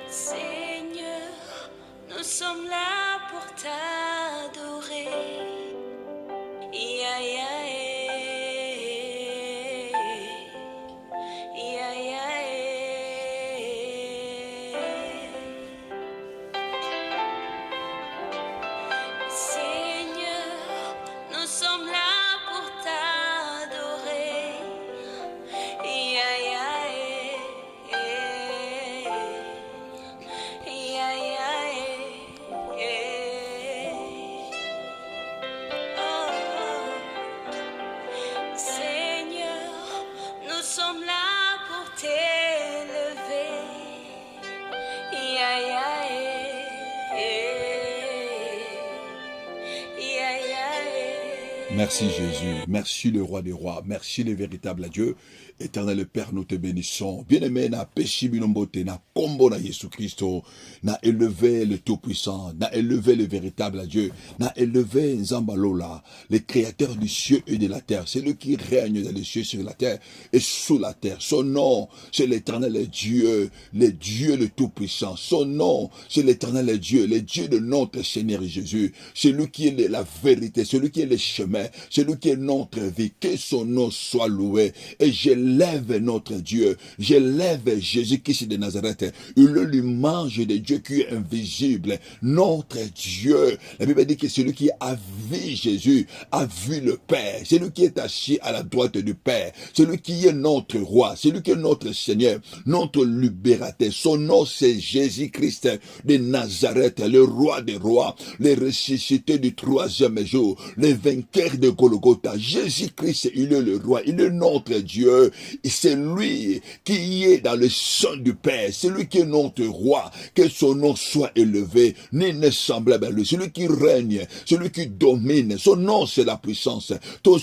Seigneur, nous sommes là pour t'adorer. Ya, ya, eh. Ya, ya, eh. Seigneur, nous sommes là pour t'adorer. Ya, ya, eh. Ya, ya, eh. Oh. Seigneur, nous sommes là pour t'élever. Ya, ya, ya, ya, Merci Jésus, merci le roi des rois, merci le véritable Dieu. Éternel Père, nous te bénissons. Bien-aimé, na péchi binombote, na combo na Jésus Christ, na élevé le Tout-Puissant, na élevé le véritable Dieu, na élevé Nzambalola, le créateur du ciel et de la terre. C'est lui qui règne dans les cieux, sur la terre et sous la terre. Son nom, c'est l'éternel Dieu, le Dieu le Tout-Puissant. Son nom, c'est l'éternel Dieu, le Dieu de notre Seigneur Jésus. C'est lui qui est la vérité, c'est lui qui est le chemin, c'est lui qui est notre vie. Que son nom soit loué. Et j'élève notre Dieu, j'élève Jésus-Christ de Nazareth. Il est l'image de Dieu qui est invisible. Notre Dieu. La Bible dit que celui qui a vu Jésus a vu le Père. C'est lui qui est assis à la droite du Père. Celui qui est notre roi. C'est lui qui est notre Seigneur, notre libérateur. Son nom c'est Jésus-Christ de Nazareth, le roi des rois, le ressuscité du troisième jour, le vainqueur de Golgotha. Jésus-Christ, il est le roi, il est notre Dieu. Et c'est lui qui est dans le sein du Père. C'est lui qui est notre roi. Que son nom soit élevé. Nul n'est semblable à lui. Celui qui règne, celui qui domine. Son nom c'est la puissance.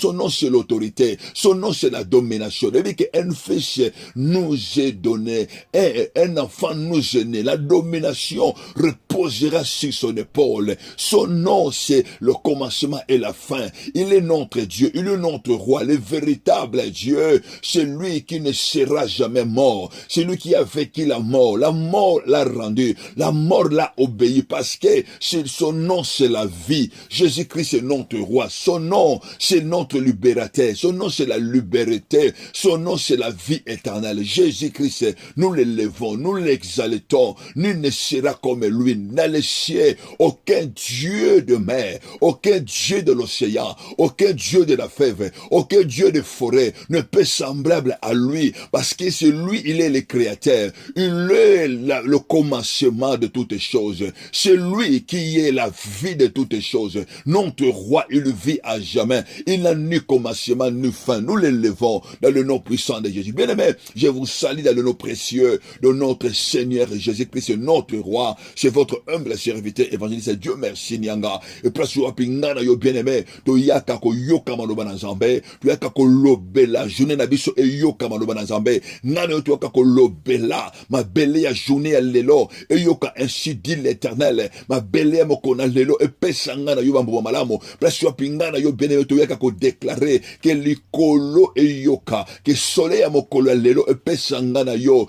Son nom c'est l'autorité. Son nom c'est la domination. Il dit qu'un fils nous est donné. Et un enfant nous est né. La domination reposera sur son épaule. Son nom c'est le commencement et la fin. Il est notre Dieu. Il est notre roi. Le véritable Dieu. C'est lui qui ne sera jamais mort. C'est lui qui a vécu la mort. La mort l'a rendu. La mort l'a obéi parce que son nom c'est la vie. Jésus-Christ est notre roi. Son nom c'est notre libérateur. Son nom c'est la liberté. Son nom c'est la vie éternelle. Jésus-Christ, nous l'élevons, nous l'exaltons. Nul ne sera comme lui. Dans les cieux, aucun Dieu de mer, aucun Dieu de l'océan, aucun Dieu de la fève, aucun Dieu de forêt ne peut semblable à lui, parce que c'est lui, il est le créateur. Il est le commencement de toutes choses. C'est lui qui est la vie de toutes choses. Notre roi, il vit à jamais. Il n'a ni commencement ni fin. Nous l'élevons dans le nom puissant de Jésus. Bien-aimé, je vous salue dans le nom précieux de notre Seigneur Jésus-Christ, notre roi. C'est votre humble serviteur évangéliste. Dieu merci Nyanga. Et place au pingana yo bien-aimé. To yaka ko yoka maloba na Nzambe. To yaka ko lobela journée na biso e yoka maloba na Nzambe. Ngana yo to yaka ko lobela ma belle ya journée ya lelo. E yoka ainsi dit l'Éternel. Ma belle ya moko na lelo e pesa ngana yo bambo malamo. Place au pingana yo bien-aimé to yaka ko déclarer que likolo e yoka que soleil ya mokolo ya lelo e pesa ngana yo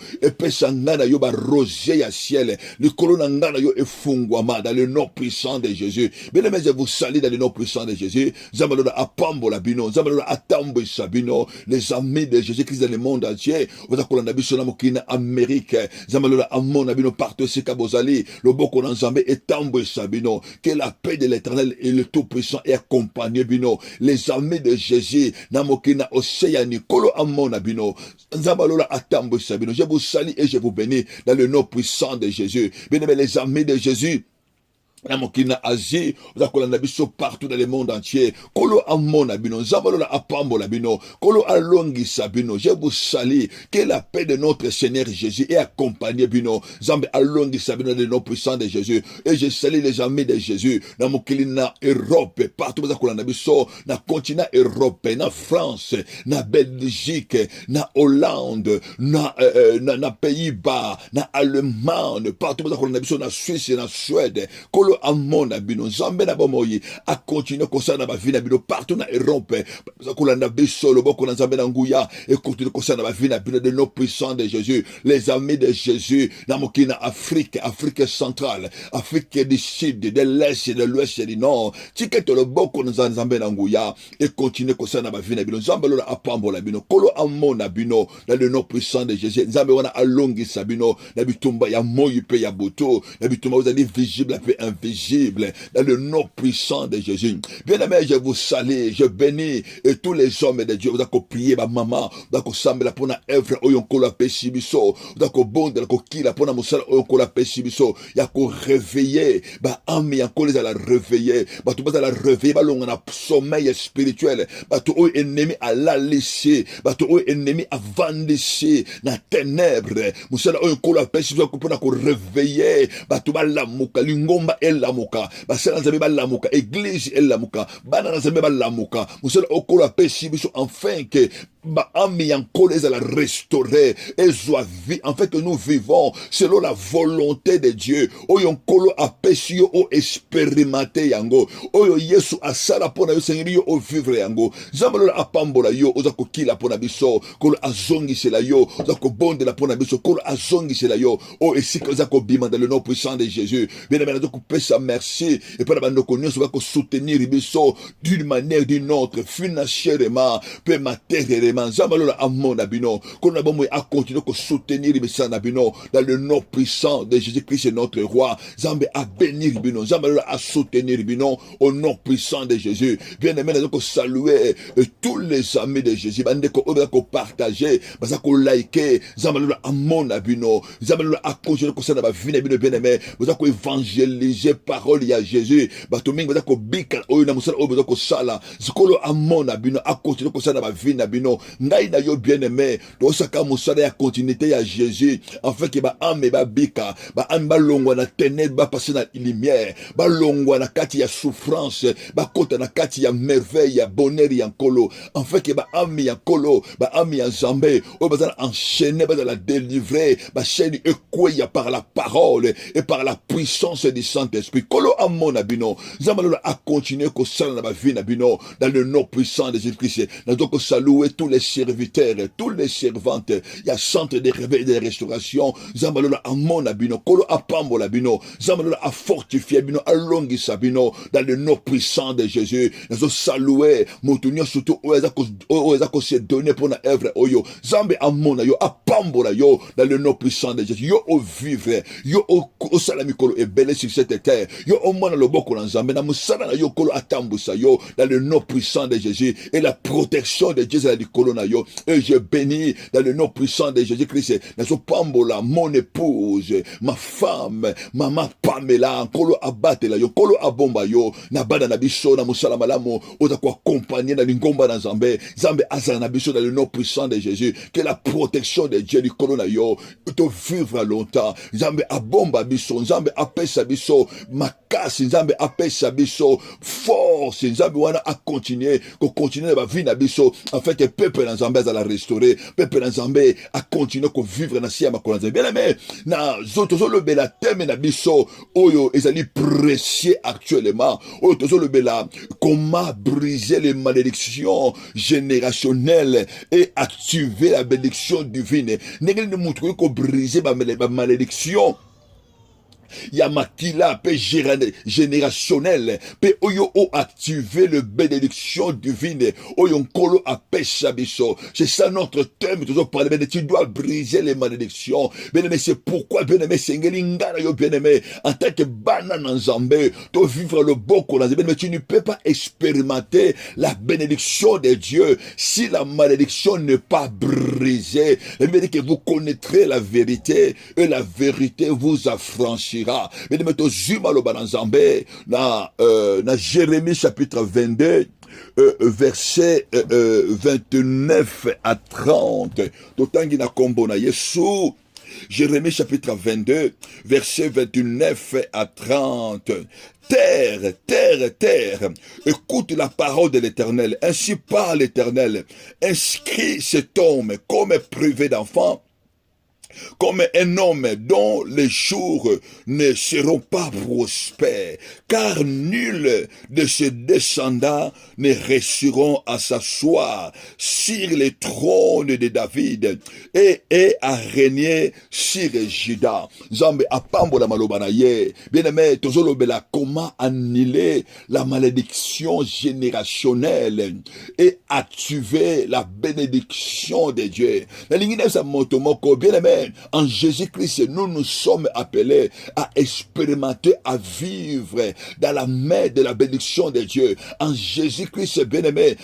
ba rosée ya ciel. Likolo na ngana yo e fungwama dans le nom puissant de Jésus. Bien-aimé, je vous salue dans le nom puissant de Jésus. Zamalola apambo la bino, zamalola atambo sabino, les amis de Jésus-Christ dans le monde entier. Vous avez la biso na mokina Amérique. Zamalola amon na bino partout ce kabozali. Le boko na Nzambe et tambo sabino. Que la paix de l'Éternel et le Tout-Puissant est accompagné bino. Les amis de Jésus na mokina Océanie. Kolo amon na bino. Zamalola atambo sabino. Je vous salue et je vous bénis dans le nom puissant de Jésus. Bien-aimés, les amis de Jésus. La mokina Asie, vous avez biso partout dans le monde entier. Kolo amona bino, zamalola apambo la bino, kolo alongi sabino. Je vous salue, que la paix de notre Seigneur Jésus est accompagnée bino. Zambe alongi sabino de nos puissants de Jésus. Et je salue les amis de Jésus. Na mokili na Europe, partout vous avez biso, na continent Europe, na France, na Belgique, na Hollande, na Pays-Bas, na Allemagne, partout vous avez biso, na Suisse, na Suède. Kolo kolo amona bino nzambe na bomoyi a continuer kosa na ba vie na bino partout na Europe kolanda biso loboko na nzambe na nguya et continuer kosa na ba vie na bino de nos puissants de Jésus, les amis de Jésus na mokina Afrique centrale, Afrique du sud, de l'est, de l'ouest et du nord. Tiketo loboko na nzambe na nguya et continuer kosa na ba vie na bino nzambe lo apambola bino kolo amona bino dans le nom puissant de Jésus. Nzambe wana alongi sabino na bitumba ya moyi pe ya boto na bitumba vous allez visible et invisible dans le nom puissant de Jésus. Bien-aimé, je vous salue, je bénis et tous les hommes de Dieu. Vous allez prier ma maman, vous allez sambe la pona œuvre oyonko la pesibiso, vous allez bonde la kokila pona musala oyonko la pesibiso. Ya ko réveiller ba ami yanko les la réveiller, ba tout ba la réveiller ba longa na sommeil spirituel, ba tout o ennemi à la laisser, ba tout o ennemi à vandisser na ténèbres. Musala oyonko la pesibiso ko pona ko réveiller, ba tout ba la muka lingomba el la muka, ba sala nzambe ba la muka église el la muka, bana nzambe ba la muka, musala okolo pesibiso enfin que ba ami yanko les la restaurer et soit vie, en fait que nous vivons selon la volonté de Dieu. Oyo nkolo apesi yo o expérimenter yango. Oyo Yesu asala pona yo sengeli yo o vivre yango. Zambalo apambola yo oza ko kila pona biso. Kolo azongi sela yo, oza ko bonde la pona biso. Kolo azongi sela yo. O esika oza ko bima dans le nom puissant de Jésus. Bien aimé, nous pesa merci et pour la bande ko nyonso va ko soutenir biso d'une manière d'une autre, financièrement, peu matériellement. Zambalo amona bino. Kolo na bomo a continuer ko soutenir biso na bino dans le nom puissant de Jésus-Christ notre roi. Zambe a bénir bino, Zambe a soutenir bino au nom puissant de Jésus. Bien aimé, nous saluer tous les amis de Jésus. Bande ko partager, basa ko liker, Zambe a mona bino, Zambe a continuer ko ça na ba vie na bino bien aimé. Basa ko évangéliser parole ya Jésus. Bato mingi basa ko bika oyo na musala oyo basa ko sala. Zikolo a mona bino a continuer ko ça na ba vie na bino. Ngai na yo bien aimé, to saka musala ya continuité ya Jésus. En fait que ba ame ba bika ba ame ba longwa na ténèbres ba passer na lumière ba longwa na kati ya souffrance ba kota na kati ya merveille ya bonheur ya nkolo en fait que ba ame ya nkolo ba ame ya Nzambe o ba za enchaîner ba za la délivrer ba chaîne ekweya par la parole et par la puissance du Saint-Esprit kolo amona bino Nzambe lo a continuer ko sala na ba vie na bino dans le nom puissant de Jésus-Christ. Nous donc saluer tous les serviteurs, tous les servantes, il y a centre de réveil et de restauration. Nzambe lo amona bino kolo apambola bino Nzambe lo a fortifié bino alongisa bino dans le nom puissant de Jésus. Nous saluer motunyo surtout oeza ko se donner pour na œuvre oyo Nzambe amona yo apambola yo dans le nom puissant de Jésus. Yo o vivre yo o salami kolo e belé sur cette terre yo o mona loboko na Nzambe na musala na yo kolo atambusa yo dans le nom puissant de Jésus et la protection de Jésus la kolo na yo et je bénis dans le nom puissant de Jésus-Christ. Nous pambola mon épouse, ma femme, maman Pamela, kolo abate la yo, kolo abomba yo, na bada na biso na musala malamu, oza ko accompagner na lingomba na Nzambe, Nzambe azala na biso dans le nom puissant de Jésus, que la protection de Dieu du kolo na yo, te vivre longtemps, Nzambe abomba biso, Nzambe apesa biso, makasi, Nzambe apesa biso, force, Nzambe wana a continuer, ko continuer ba vie na biso, en fait que peuple na Nzambe azala restaurer, peuple na Nzambe a continuer ko vivre na siya makolo Nzambe. Bien aimé, na zoto zo le bela teme na biso oyo ezali précieux actuellement oyo tozo le bela comment briser les malédictions générationnelles et activer la bénédiction divine. Nengeli ni mutu ko briser ba malédiction ya makila pe générationnel pe oyo o activer le bénédiction divine oyo nkolo apesha biso. C'est ça notre thème, toujours parler, mais tu dois briser les malédictions. Bien aimé, c'est pourquoi bien aimé sengeli ngana yo bien aimé en tant que bana na Nzambe to vivre le boko na Nzambe, mais tu ne peux pas expérimenter la bénédiction de Dieu si la malédiction n'est pas brisée. La Bible dit que vous connaîtrez la vérité et la vérité vous affranchira. Mais de mettre Zuma lo bananzambe na Jérémie chapitre 22 verset 29 à 30. Totangi na kombo na Yesu. Jérémie chapitre 22 verset 29 à 30. Terre, terre, terre, écoute la parole de l'Éternel. Ainsi parle l'Éternel. Inscris cet homme comme privé d'enfant comme un homme dont les jours ne seront pas prospères, car nul de ses descendants ne réussiront à s'asseoir sur le trône de David et à régner sur Juda. Zambe apambola maloba na ye. Bien-aimé, tozolobela comment annuler la malédiction générationnelle et activer la bénédiction de Dieu. La ligne de sa motomoko, bien-aimé, en Jésus-Christ, nous nous sommes appelés à expérimenter, à vivre dans la main de la bénédiction de Dieu. En Jésus-Christ, bien-aimé,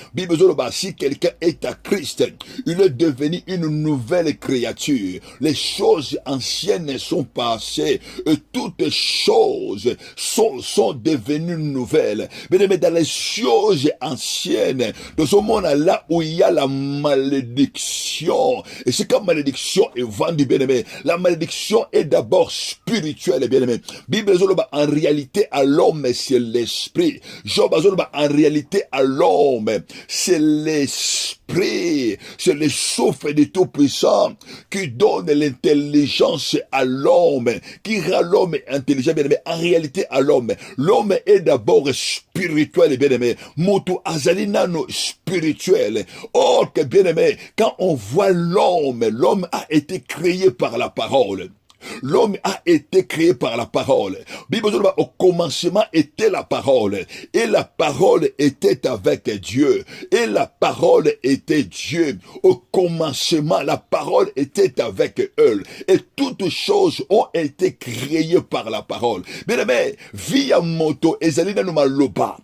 si quelqu'un est à Christ, il est devenu une nouvelle créature. Les choses anciennes sont passées et toutes choses sont devenues nouvelles. Bien-aimé, dans les choses anciennes, dans ce monde là où il y a la malédiction, et c'est comme malédiction est vendue, bien-aimé. La malédiction est d'abord spirituelle, bien-aimé. Bible en réalité à l'homme c'est l'esprit. Job en réalité à l'homme c'est l'esprit. C'est le souffle du Tout-Puissant qui donne l'intelligence à l'homme, qui rend l'homme intelligent, bien-aimé. En réalité à l'homme est d'abord spirituel, bien-aimé. Motu azalinano spirituel. Or que, bien-aimé, quand on voit l'homme a été créé par la parole. L'homme a été créé par la parole. Bible au commencement était la parole. Et la parole était avec Dieu. Et la parole était Dieu. Au commencement, la parole était avec eux. Et toutes choses ont été créées par la parole. Bien aimé, via moto, ezalina no maloba.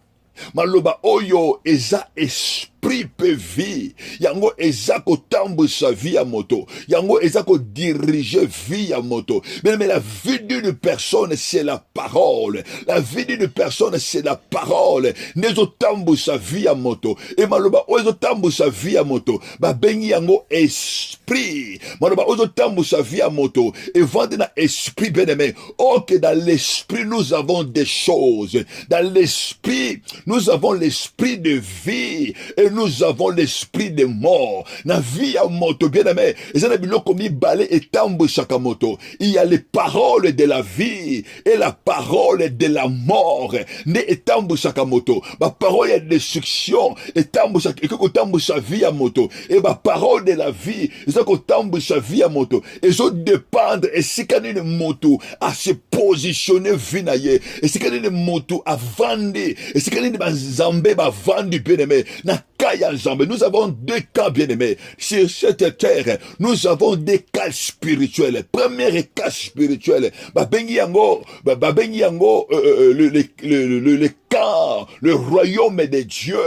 Maloba oyo eza esprit pe vie. Yango eza ko tambusa vie à moto. Yango eza ko diriger vie à moto. Mais la vie d'une personne c'est la parole. La vie d'une personne c'est la parole. Nezo tambusa vie à moto. Et maloba oyo tambusa vie à moto. Ba bengi yango esprit. Maloba oyo tambusa vie à moto. Et vendre na esprit bien-aimé. Oh que dans l'esprit nous avons des choses. Dans l'esprit nous avons l'esprit de vie et nous avons l'esprit de mort. Na vie à moto, bien aimé. Et ça n'a pas commis balai et tambo sakamoto. Il y a les paroles de la vie et la parole de la mort. Ne et tambo sakamoto. Ma parole est de destruction et tambo sa vie à moto. Et ma parole de la vie, c'est que tambo sa vie à moto. Et ça dépendre et si quand une moto à se positionner vinaye et si quand une moto à vendre et si quand Zambé va vendre bien-aimé. Na kaya Zambé. Nous avons deux cas bien-aimés. Sur cette terre, nous avons des cas spirituels. Premier cas spirituel. Bengi yango, le cas, le royaume de Dieu.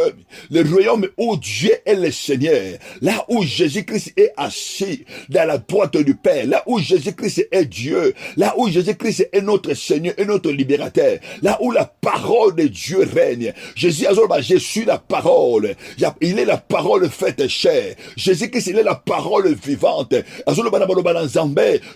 Le royaume où Dieu est le Seigneur. Là où Jésus-Christ est assis dans la droite du Père. Là où Jésus-Christ est Dieu. Là où Jésus-Christ est notre Seigneur et notre libérateur. Là où la parole de Dieu règne. Jésus a je suis la parole. Il est la parole faite chair. Jésus-Christ, il est la parole vivante.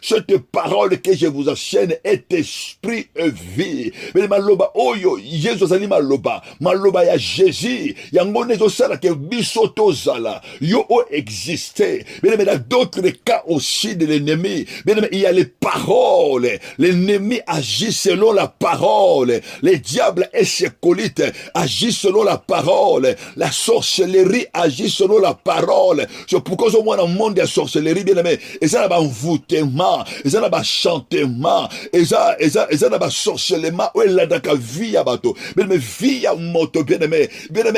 Cette parole que je vous enseigne est esprit et vie. Mais maloba oyo Jésus azali maloba. Maloba ya Jésus. Yango nezo sala ke bisoto zala. Yo o existé. Mais dans d'autres cas aussi de l'ennemi. Mais il y a les paroles. L'ennemi agit selon la parole. Les diables et ses colites agit selon la parole. La sorcellerie agit selon la parole. C'est pourquoi au moins dans le monde de la sorcellerie, bien aimé, et ça n'a envoûtement, et ça n'a chantement, et ça n'a sorcellement, ou elle a dans vie à bateau. Mais vie à moto, bien aimé,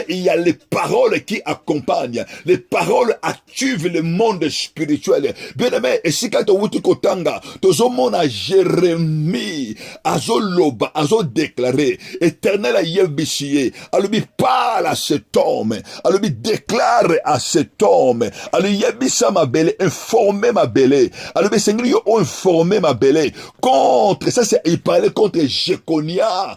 il y a les paroles qui accompagnent. Les paroles activent le monde spirituel. Bien aimé, et si quand on kotanga, tout le monde a Jérémie, azo loba, azo déclaré, éternel a yebisiye, à lui parle à cet homme, à lui déclare à cet homme, à lui yebisa ma belle, informer ma belle, à lui seigneur informer ma belle, contre, ça c'est, il parlait contre Jéconia,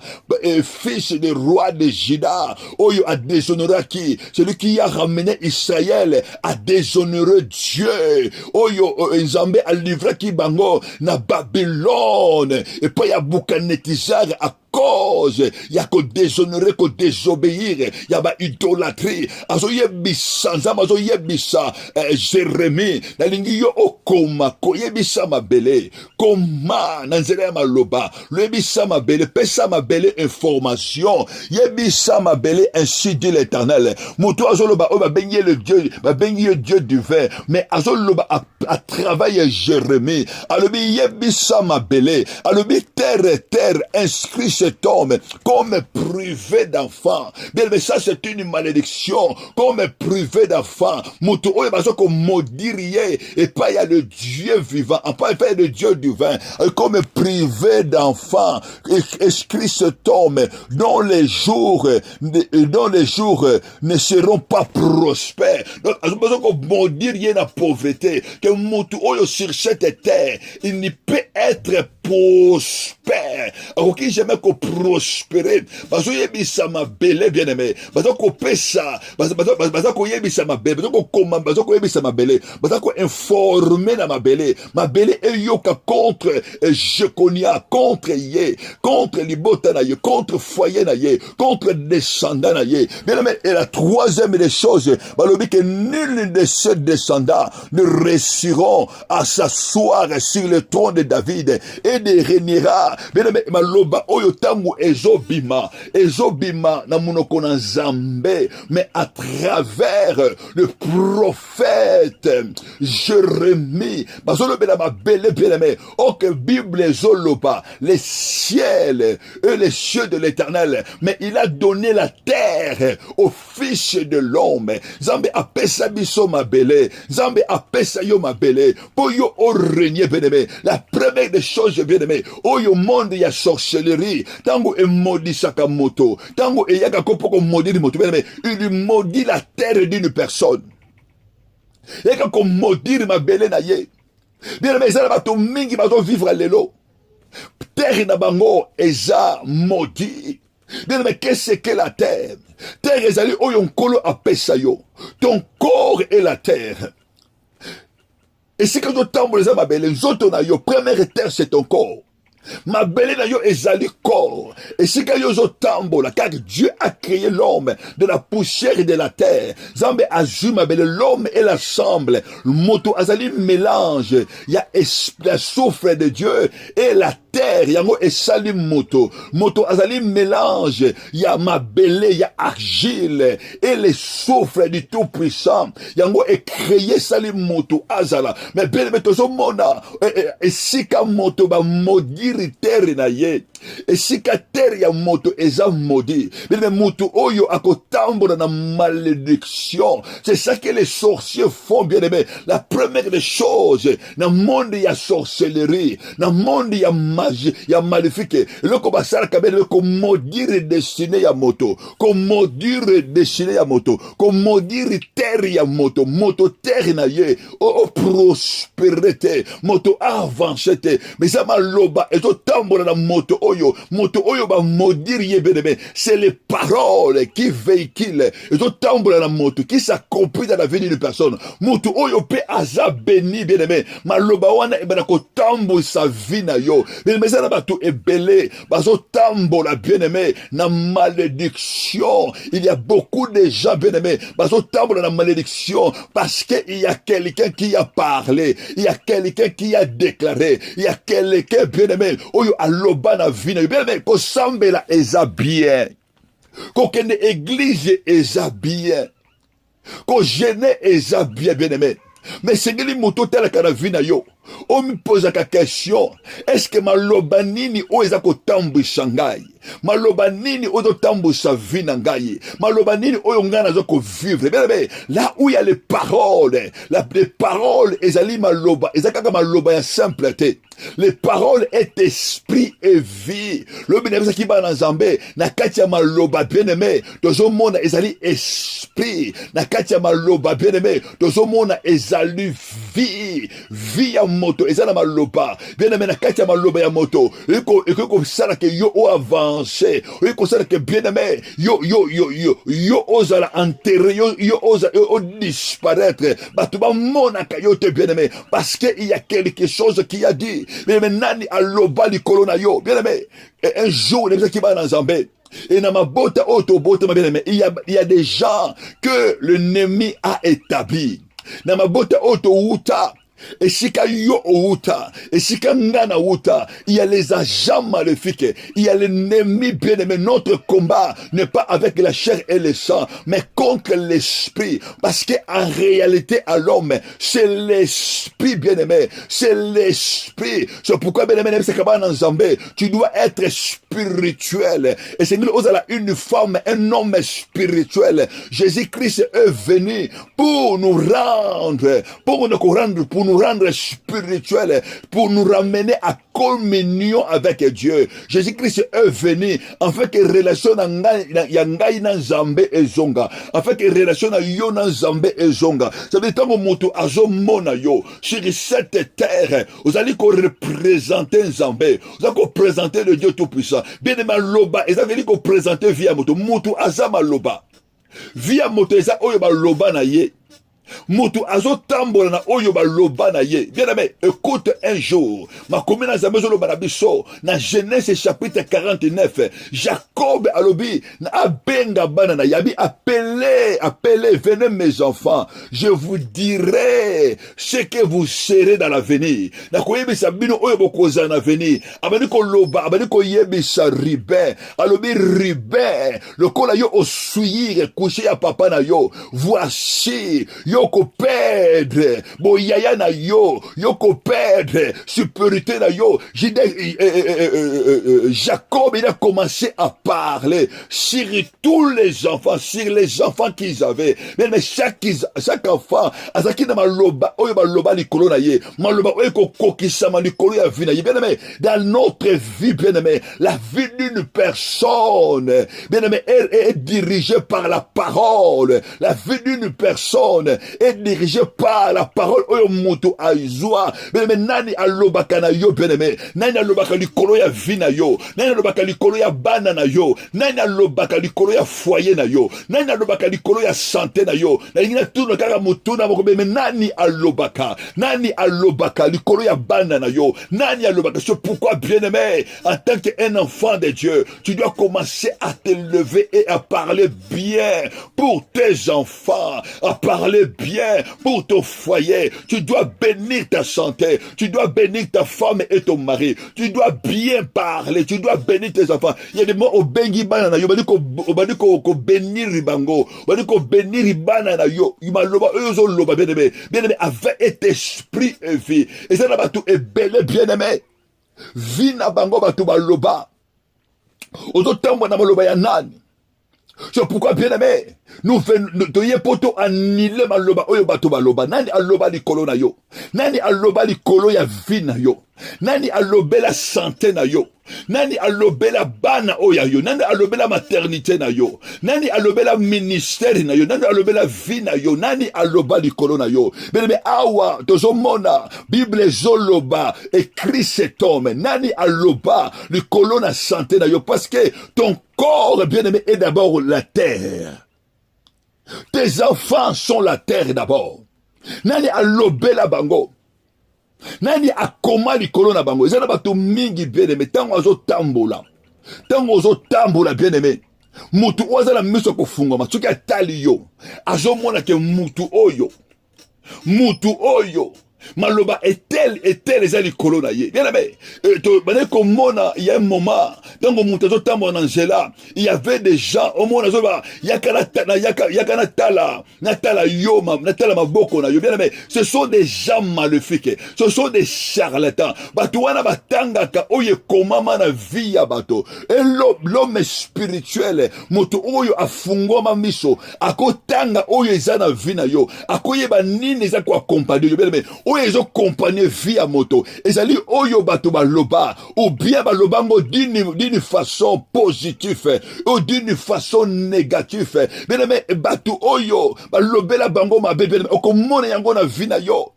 fils du roi de Juda, oyo a déshonoré qui, celui qui a ramené Israël à déshonorer Dieu, oyo Nzambe a livré qui bango na Babylone, et puis il y a Boukanetizar à cause ya ko déshonorer, ko désobéir, ya ba idolâtrie. Azo yebisa nzambe, azo yebisa Jérémie nalingi yo okoma ko yebisa mabele koma na nzela ya maloba, lo yebisa mabele, pesa mabele information, yebisa mabele, ainsi dit l'Éternel. Moto azoloba o ba benye le Dieu, ba benye Dieu du vin, mais azoloba à travailler Jérémie, alobi yebisa mabele, alobi terre inscrit cet homme comme privé d'enfant. Bien, mais ça c'est une malédiction, comme privé d'enfant. Moto oyo bazo ko maudire et pas il y a le Dieu vivant, en pas il y a le Dieu du vin, comme privé d'enfant. Inscrit cet homme dont les jours ne seront pas prospères. Donc bazo ko maudire la pauvreté, que moto oyo sur cette terre il ne peut être prospère. Ok, jamais qu'on prospérer. Parce que yebisa mabele bien aimé. Parce qu'on pesa. Parce qu'on yebisa mabele. Parce qu'on commande. Parce qu'on yebisa mabele. Parce qu'on informer na mabele. Mabele est yoka contre Jekonia, contre Yé, contre Libota na Yé, contre foyer na Yé, contre descendant na Yé. Bien aimé. Et la troisième des choses, balobi que nul de ces descendants ne réussiront à s'asseoir sur le trône de David et de régnera. Bien aimé, maloba oyo tangu ezobima na munoko na Nzambe, mais à travers le prophète Jérémie. Bazolobe na mabele bien aimé. Ok, Bible ezoloba les ciels et les cieux de l'Éternel, mais il a donné la terre au fils de l'homme. Nzambe apesa biso mabele, Nzambe apesa yo mabele, pour yo o régner bien aimé. La première des choses bien aimé, oyo monde ya sorcellerie, tango e maudit Sakamoto, tango e yaka kopoko maudit moto, bien aimé, il maudit la terre d'une personne. Yaka ko maudit mabele na ye. Bien aimé, ça va to mingi bazo vivre lelo. Terre na bango eza maudit. Bien aimé, qu'est-ce que la terre? Terre ezali oyo nkolo apesa yo. Ton corps est la terre. Et si quand on tambour les mabele, zoto na yo, première terre c'est ton corps. Mabele na yo ezali corps. Et si quand yo tambola, car Dieu a créé l'homme de la poussière et de la terre. Zambe azu mabele, l'homme et l'assemble. Le moto azali mélange. Il y a le souffle de Dieu et la terre. Yango esali moto. Moto azali mélange. Il y a mabele, il y a argile et le souffle du Tout-Puissant. Yango est créé sali moto azala. Mais belle metozo mona. Et si quand moto ba maudire terre na ye, et si ka terre ya moto eza maudit, mais moto oyo akotambola na malédiction. C'est ça que les sorciers font, bien aimé. La première des choses, na monde ya sorcellerie, na monde ya magie, ya maléfique, le ko basala kabele ko maudire destiné ya moto, ko maudire destiné ya moto, ko maudire terre ya moto, moto terre na ye, o prospérité, moto avancé, mais ça maloba et tambola na moto oyo ba maudire ye bénémé. C'est les paroles qui véhiculent et tambola na moto qui s'accomplissent dans la vie d'une personne. Moto oyo pe aza béni bénémé. Maloba wana ebana ko tambo sa vie na yo. Bénémé ça na bato ebelé bazo tambola bien-aimé na malédiction. Il y a beaucoup de gens bien-aimé bazo tambola na malédiction parce que il y a quelqu'un qui a parlé, il y a quelqu'un qui a déclaré, il y a quelqu'un bien-aimé oyo aloba na vie na yo. Bien-aimé ko sambela eza bien, ko kende église eza bien, ko gêne eza bien, bien-aimé. Mais c'est que les motos tels que la vie na yo. On me pose la question, est-ce que maloba nini o eza ko tambu shangai? Maloba nini o do tambu sa vie na ngai? Maloba nini o yongana zo ko vivre? Bien, là où il y a les paroles ezali maloba, ezaka maloba ya simpleté. Les paroles est esprit et vie. Le bénéfice qui va dans Zambé, na katia maloba bien-aimé, tozo mona ezali esprit, na katia maloba bien-aimé, tozo mona ezali vie ya moto eza na maloba bien aimé na kati ya maloba ya moto eko sala ke yo o avancer eko sala ke bien aimé yo ozala enterré yo oza o disparaître bato ba monaka yo te bien aimé parce que il y a quelque chose qui a dit bien aimé nani aloba likolo na yo bien aimé un jour les gens qui va dans Zambé et dans ma botte auto botte ma bien aimé il y a des gens que l'ennemi a établi dans ma botte auto uta et si yo outa, et si ngana outa, il y a les agents maléfiques, il y a l'ennemi bien-aimé. Notre combat n'est pas avec la chair et le sang, mais contre l'esprit. Parce que en réalité, à l'homme, c'est l'esprit bien-aimé. C'est l'esprit. C'est pourquoi bien-aimé, c'est comme en Zambé, tu dois être spirituel. Et c'est une femme, un homme spirituel. Jésus-Christ est venu pour nous rendre, pour nous rendre spirituels, pour nous ramener à communion avec Dieu. Jésus-Christ est venu afin que relation ya ngai na Nzambe ezonga, afin que relation na yo na Nzambe ezonga. Ça veut dire que moto azomona yo sur cette terre, vous allez représenter Nzambe, vous allez représenter le Dieu tout-puissant. Bien aimé loba, vous allez représenter via moto azama loba. Via moto eza oyo ba loba na ye. Mutu azotambola na oyo baloba na ye. Bien aimé, écoute un jour. Ma commune na Zambé zolo banabiso na Genèse chapitre 49. Jacob alobi na abenga bana na yabi appelez, venez mes enfants. Je vous dirai ce que vous serez dans l'avenir. Na koyebisa bino oyo bokoza na l'avenir. Abani ko loba, abani ko yebisa ribe. Alobi ribe. Le kola yo osuyire coucher ya papa na yo. Voici yo ko perdre boyaya na yo ko perdre supériorité na yo. Jacob il a commencé à parler sur tous les enfants qu'ils avaient. Mais chaque enfant azaki na maloba oyo baloba likolo na ye, maloba oyo ko kokisama likolo ya vie na ye. Bien aimé, dans notre vie bien aimé, la vie d'une personne bien aimé est dirigée par la parole. La vie d'une personne est dirigé par la parole oyo mutu aizwa. Bien-aimé, nani alobaka na yo bien-aimé, nani alobaka likolo ya vie na yo, nani alobaka likolo ya bana na yo, nani alobaka likolo ya foyer na yo, nani alobaka likolo ya santé na yo. Nalingi na tuna kaka mutu na moko bien-aimé, nani alobaka likolo ya bana na yo, nani alobaka. C'est pourquoi bien-aimé, en tant qu'un enfant de Dieu, tu dois commencer à t'élever et à parler bien pour tes enfants, à parler bien pour ton foyer. Tu dois bénir ta santé, tu dois bénir ta femme et ton mari, tu dois bien parler, tu dois bénir tes enfants. Il y a des mots au bengi banana yo, bani ko bénir ribango, bani ko bénir ribana na yo, imaloba euzo loba bien aimé avec cet esprit et vie. Et ça là tout est bel bien aimé. Vie na bango batu baloba. Ozo tambo na maloba ya nani? C'est pourquoi bien aimé, nous faisons poto anile maloba oyo bato baloba. Nani aloba likolo na yo, nani aloba likolo ya vie na yo, nani alobela santé na yo, nani alobela bana oya yo, nani alobela maternité na yo, nani alobela ministère na yo, nani alobela vie na yo, nani aloba likolo na yo. Bien awa tozomona Bible zoloba écrit cet homme, nani aloba likolo na santé na yo, parce que ton corps bien-aimé est d'abord la terre. Tes enfants sont la terre d'abord. Nani alobela bango, nani akoma likolo na bango. Ezana bato mingi bien-aimé, tango azotambola bien-aimé, mutu ozala miso kofungama soki atali yo azomona ke mutu oyo maloba etel eza likolo na ye. Bien aimé, bane komona il y a un moment tango mutu azotambola na nzela, il y avait des gens au monde azoba yakana tala yo natala maboko na yo. Bien aimé, ce sont des gens maléfiques, ce sont des charlatans. Bato wana batangaka oyo komama na vie ya bato. Et l'homme spirituel, mutu oyo afungoma miso akotanga oyo eza na vie na yo, akoyeba nini eza ko accompagner yo. Bien aimé, oyo ezo accompagner vie ya moto ezali oyo bato baloba, ou bien balobango d'une façon positive ou d'une façon négative. Bien aimé, bato oyo balobela bango mabe, bien aimé, okomona yango na vie na yo.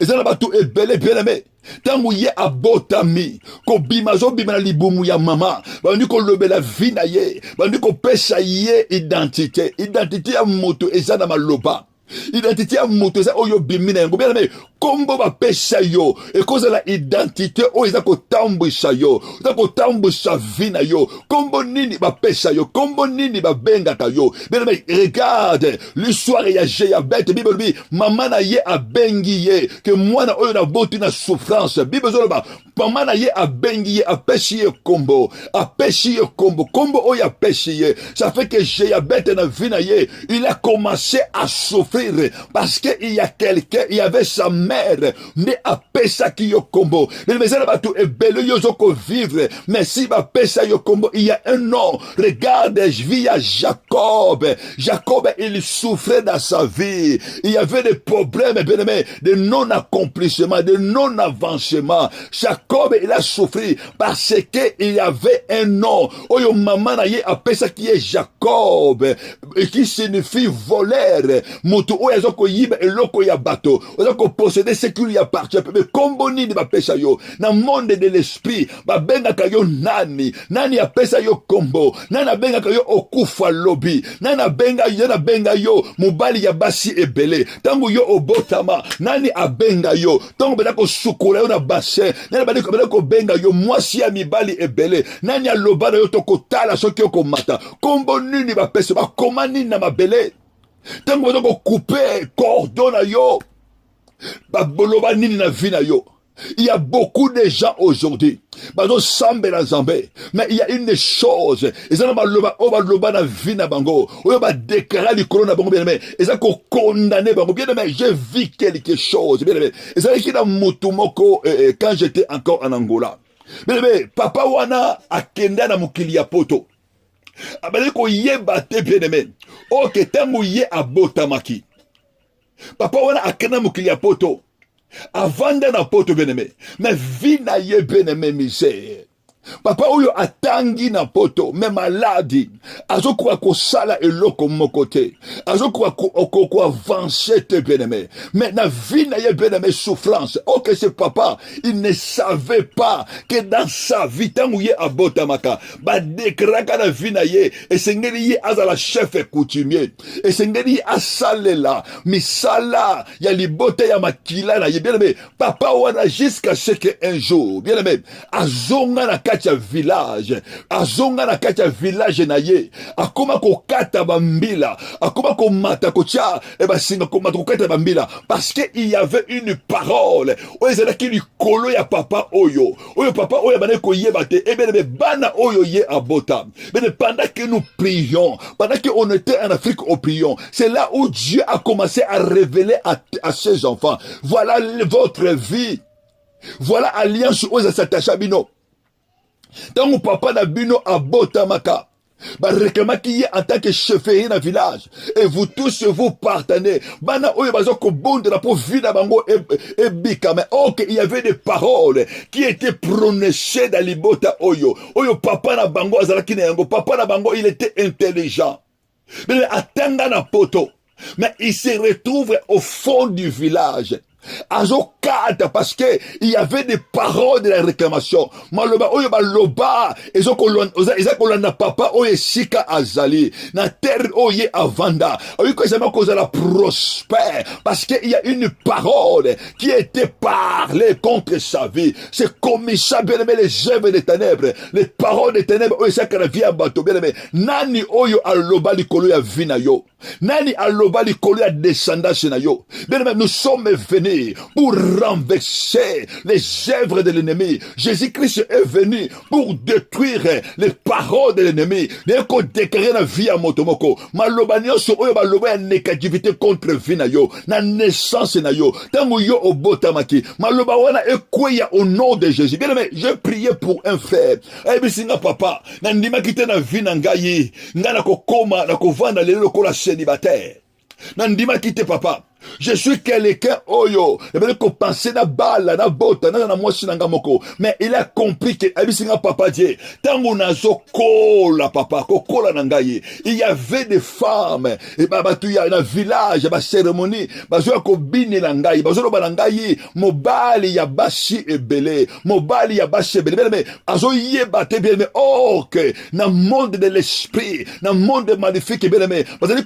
ezana batu ebele bien-aimé tangu ye abotami kobima azobima na libumu ya mama bandi kolobela vi na ye bandi kopesa ye identité ya moto eza na maloba identité ya moto eza oyo bimi na yango bien-aimé kombo bapesa yo ekozala identité oyo eza kotambwisa yo eza kotambwisa vi na yo kombo nini bapesa yo kombo nini babengaka yo bien-aimé regarde l'histoire ya Jeyabete bible bi mama na ye abengi ye ke mwana oyo na boti na souffrance bible zoloba mama na ye abengi ye apesi ye kombo kombo oyo apesi ye ça fait que Jeyabete na vi na ye il a commencé à souffrir parce que il y a quelqu'un il y avait sa mère ne apesa ki yo kombo mais ça va tout ebele yo zoko vivre mais si ba pesa yo kombo il y a un nom regarde je vis à Jacob il souffrait dans sa vie il y avait des problèmes bien-aimés de non-accomplissement de non-avancement Jacob il a souffert parce que il y avait un nom oyo maman na ye apesa ki est Jacob et qui signifie voleur moto oyo zoko yiba eloko ya bato zoko posséder ce qui lui appartient mais kombo nini bapesa yo na monde de l'esprit babengaka yo nani apesa yo kombo nani abengaka yo okufa lobi nani abenga yo mobali ya basi ebele tangu yo obotama nani abenga yo tangu bela ko sukula yo na bassin nani bela ko benga yo mwasi ya mibali ebele nani aloba na yo tokotala soki okomata kombo nini bapesa bakoma nini na mabele tangu bela ko couper cordon na yo baboloba nini na vie na yo. Il y a beaucoup de gens aujourd'hui bazo sambela nzambe mais il y a une chose ezana baloba na vie na bango oyo ba déclarer likolo na bango bien aimé eza ko condamner bango bien aimé j'ai vu quelque chose bien aimé ezala ki na mutu moko quand j'étais encore en Angola bien aimé papa wana akenda na mokili ya poto abali ko yeba te bien aimé oke tangu ye abotamaki papa wana akenda mokili ya poto avanda na poto bien-aimé mais vie na ye bien-aimé misère papa oyo atangi na poto me maladi azokoka kosala eloko moko te azokoka ko avancer te bien-aimé mais na vie na ye bien-aimé souffrance ok ce papa il ne savait pas que dans sa vie tangu ye abotamaka ba dekraka na vie na ye esengeli ye azala chef coutumier esengeli ye asalela misala ya libota ya makila na ye bien-aimé papa wana jusqu'à ce que un jour bien-aimé azonga na katia village azonga na katia village na ye akoma kokata bambila akoma komata kotia singa komata kokata bambila parce que il y avait une parole oyo ezalaki likolo ya papa oyo papa oyo bana koyeba te ebele bana oyo ye abota mais pendant que nous prions pendant que on était en Afrique au prions c'est là où Dieu a commencé à révéler à ses enfants voilà votre vie voilà alliance oyo s'attacha bino. Tango papa na bino abotamaka barekamaki ye en tant que chefferie na village et vous tous vous partenez bana oyo bazo ko bondela po vida bango e bika mais ok il y avait des paroles qui étaient prononcées dans libota oyo papa na bango azalaki na yango papa na bango il était intelligent mais atanga na poto mais il se retrouve au fond du village azokata parce que il y avait des paroles de la réclamation maloba oyo baloba ezokolanda papa oyo esika azali na terre oyo avanda oyo ko ezama kozala prospère parce que il y a une parole qui était parlée contre sa vie c'est comme ça bien aimé les œuvres des ténèbres les paroles des ténèbres oyo esaka na vie ya bato bien aimé nani oyo aloba likolo ya vie na yo nani aloba likolo ya descendance na yo bien aimé nous sommes venus pour renverser les œuvres de l'ennemi. Jésus-Christ est venu pour détruire les paroles de l'ennemi. Neko déclarer la vie à motomoko. Maloba nyonso oyo baloba ya négativité contre vie na yo, na naissance na yo. Tango yo obotamaki, maloba wana ekweya au nom de Jésus. Bien aimé, je priais pour un frère. Bisinga papa, na ndima kite na vie na ngai, nga na kokoma na kovanda lelo kola célibataire. Na ndima kite papa. Je suis quelqu'un, oyo. Il veut penser na bala, na bota, na mwasi na ngamoko. Mais il a compris que, abisinga papa Dieu, tango nazo kola papa, kola na ngai. Il y avait des femmes, et babatu ya, na village, ba cérémonie, bazo ko bini na ngai, bazo ba na ngai, mobali ya bashi ebele, mobali ya bashi ebele, mais azo yeba te bien, mais oh, que, na monde de l'esprit, na monde magnifique, bien, mais, bazali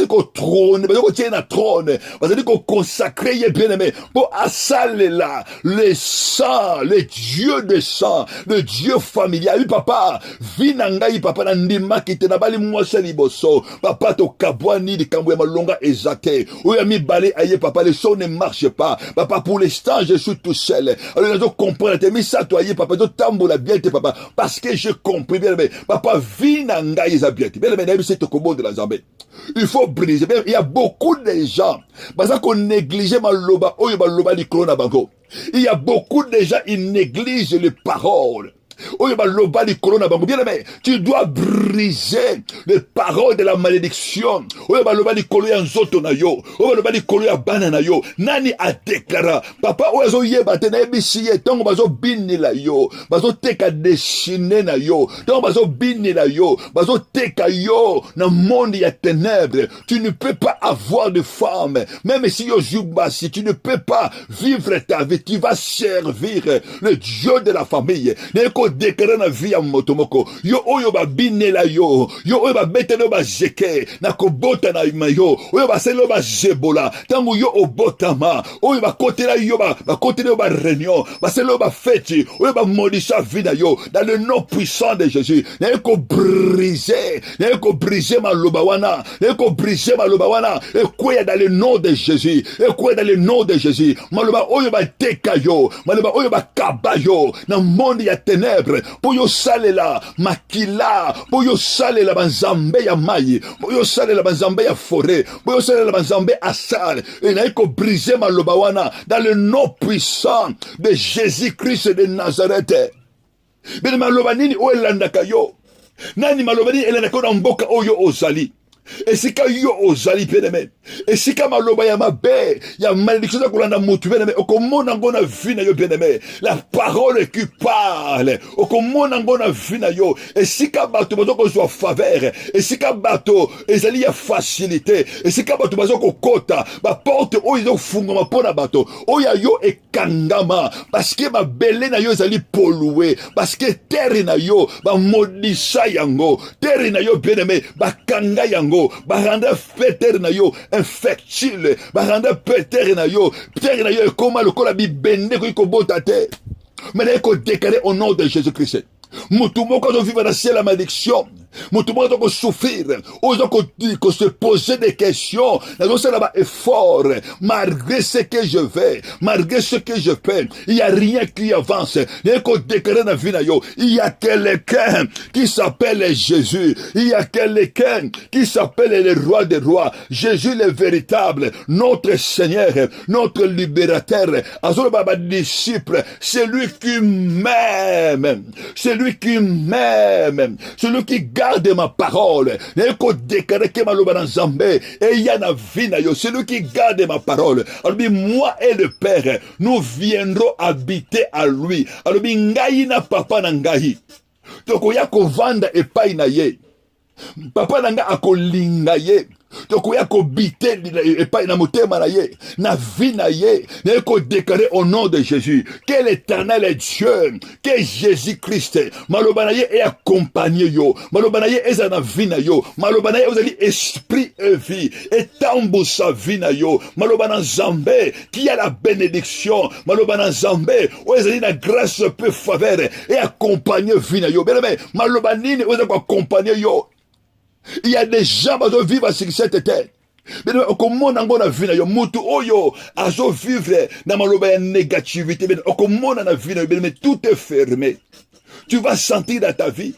ko trône, bazali ko tiens na trône, bazali ko consacrer bien-aimé pour assaler là le sang, le Dieu de sang, le Dieu familial. Oui papa, vinangai papa na ndima kite na bali mwasa liboso, papa to kabwani di kambo ya malonga ezate. Oui ami balé aye papa, les choses ne marchent pas. Papa pour l'instant je suis tout seul. Alors je comprends, t'es mis ça toi aye papa, je tambola bien te papa, parce que je comprends bien-aimé. Papa vinangai zabiati. Bien-aimé, c'est to kobo de la Zambie. Il faut briser. Il y a beaucoup de gens parce qu'on néglige maloba, oyo maloba di krona bango. Il y a beaucoup de gens, ils négligent les paroles. Oyo maloba di krona bango. Bien aimé, tu dois briser les paroles de la malédiction. Oyo maloba di kolo ya nzoto na yo. Oyo maloba di kolo ya bana na yo. Nani a déclaré? Papa oyo yeba te na ebisi ye tongo bazo bini la yo. Bazo teka dessiner na yo. Tongo bazo bini la yo. Bazo teka yo na monde ya ténèbres. Tu ne peux pas avoir de femme. Même si yo juba, si tu ne peux pas vivre ta vie, tu vas servir le Dieu de la famille. Neko déclaré na vie ya motomoko. Yo oyo ba bini la yo. Yo oyo ba betelo ba zeke. Na kobota na mayo. Oyo ba selo ba zebola. Tango yo obotama. Oyo ba kotela yo ba kotela yo ba réunion. Ba selo ba fête. Oyo ba modisa vie na yo. Dans le nom puissant de Jésus. Neko briser. Neko briser ma lobawana. Neko briser ma lobawana. Et quoi dans le nom de Jésus. Et quoi dans le nom de Jésus. Maloba oyo ba teka yo. Maloba oyo ba kaba yo. Na monde ya ténèbres. Pour yo sale la makila. Pour yo sale la banzambe ya mayi. Pour yo sale la banzambe ya forêt. Pour yo sale la banzambe asal. Et na eko briser ma lobawana. Dans le nom puissant de Jésus-Christ de Nazareth. Bene maloba nini o elandaka yo. Nani maloba nini elandaka na mboka oyo ozali. Esika yo ozali bien-aimé. Esika maloba ya mabe, ya malédiction za kolanda mutu bien-aimé. Okomona ngona vina yo bien-aimé. La parole qui parle. Okomona ngona vina yo. Esika bato bazo ko zo faveur. Esika bato ezali ya facilité. Esika bato bazo ko kota. Ba porte o izo fungama pona bato. Oya yo ekangama parce que ma belé na yo ezali pollué. Parce que terre na yo ba modisa yango. Terre na yo bien-aimé ba kanga yango. Baranda peter na yo infectile. Baranda peter na yo ekoma lokola bibende ko bota te. Mais il faut déclarer au nom de Jésus-Christ. Mutu moko zo vivre dans la malédiction. Mutu moko ko souffrir. Ozo ko se poser des questions. Nazo sala ba effort. Malgré ce que je vais, malgré ce que je fais, il y a rien qui avance. Il faut déclarer dans vie na yo. Il y a quelqu'un qui s'appelle Jésus. Il y a quelqu'un qui s'appelle le roi des rois. Jésus le véritable, notre Seigneur, notre libérateur. Azo ba disciple, celui qui m'aime. Celui qui m'aime, celui qui garde ma parole, celui qui garde ma parole. Alors, moi et le Père, nous viendrons habiter à lui. Alors, ngai na papa na ngai. Toko ya ko vanda epai na ye. Papa na nga akolinga ye. Tokoya ko bité epai na motema na ye, na vie na ye, na ko déclarer au nom de Jésus que l'Éternel est Dieu, que Jésus-Christ maloba na ye et accompagné yo, maloba na ye eza na vie na yo, maloba na ye ozali esprit et vie et tambo sa vie na yo, maloba na Nzambe qui a la bénédiction, maloba na Nzambe ozali na grâce peu faveur et accompagné vie na yo, bien mais maloba nini ozali ko accompagner yo. Il y a des gens qui vont vivre sur cette terre. Mais comment on a vu na mutu oyo azo vivre na maloba ya négativité. Mais comment on a vu mais tout est fermé. Tu vas sentir dans ta vie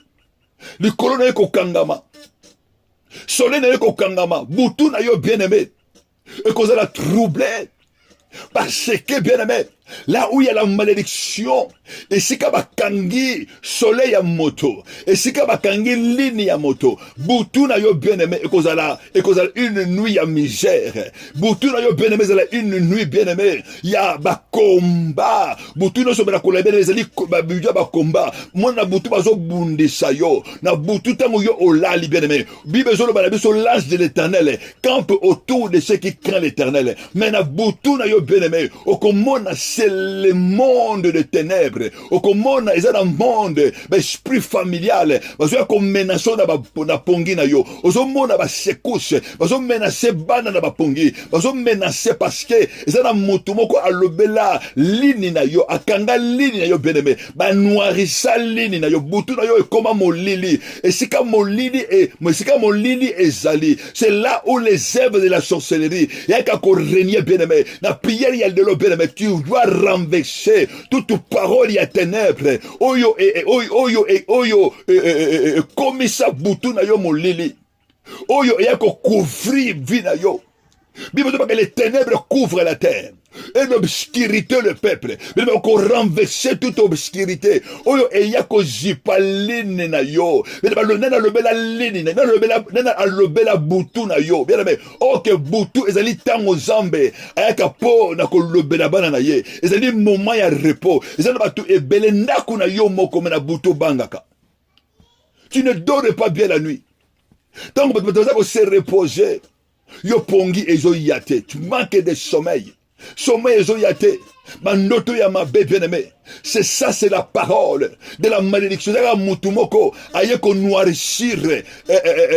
le colonel ko kangama. Soleil na ko kangama, butu na yo bien-aimé. Et qu'on a troublé parce que bien-aimé là où il y a la malédiction, et si bakangi soleil à moto, et si bakangi ligne à moto, boutou na yo bien-aimé, et kozala une nuit à misère, boutou na yo bien-aimé, une nuit bien-aimé, ya ba combat, boutou no so bela kola bien-aimé, zali ba budja ba combat, mon na boutou bazo bundisa yo, na boutou tango yo olali bien-aimé, bibe zo lo bala biso l'ange de l'éternel, campe autour de ceux qui craignent l'éternel, mais na boutou na yo bien-aimé, au komona c'est le monde de ténèbres, au komona ils ont un monde, esprit familial, bazo ya komenation na pongi na yo, ozo mona ba secousse, bazo menacer bana na ba pongi, bazo menacer parce que ils ont un mutumoko alobela lini na yo, akanga lini na yo bien-aimé, ba noirissa lini na yo, butu na yo et comme molili, et si ka molili ezali, c'est là où les œuvres de la sorcellerie, y'a qu'à régner bien-aimé, na prière y'a de l'eau bien-aimé, tu dois renverser toute parole y'a ténèbres, oyo comme ça butu na yo molili, oyo y'a qu'à couvrir vie na yo, Bible dit que les ténèbres couvrent la terre. Et l'obscurité le peuple. Mais qu'on renverser toute obscurité. Oyo eya ko jipaline na yo. Mais le nana le bela ligne, nana le bela butu na yo. Bien aimé. Ok butu ezali tango zambe. Ayaka po na ko le bela bana na ye. Ezali moment ya repos. Ezali batu ebele ndaku na yo moko na butu bangaka. Tu ne dors pas bien la nuit. Tant que tu se reposer. Yo pongi ezo yate. Tu manques de sommeil. Sommeil ezo yate. Mandoto ya mabe bien-aimé. C'est ça, c'est la parole de la malédiction. D'ailleurs, mutumoko aye ko noircir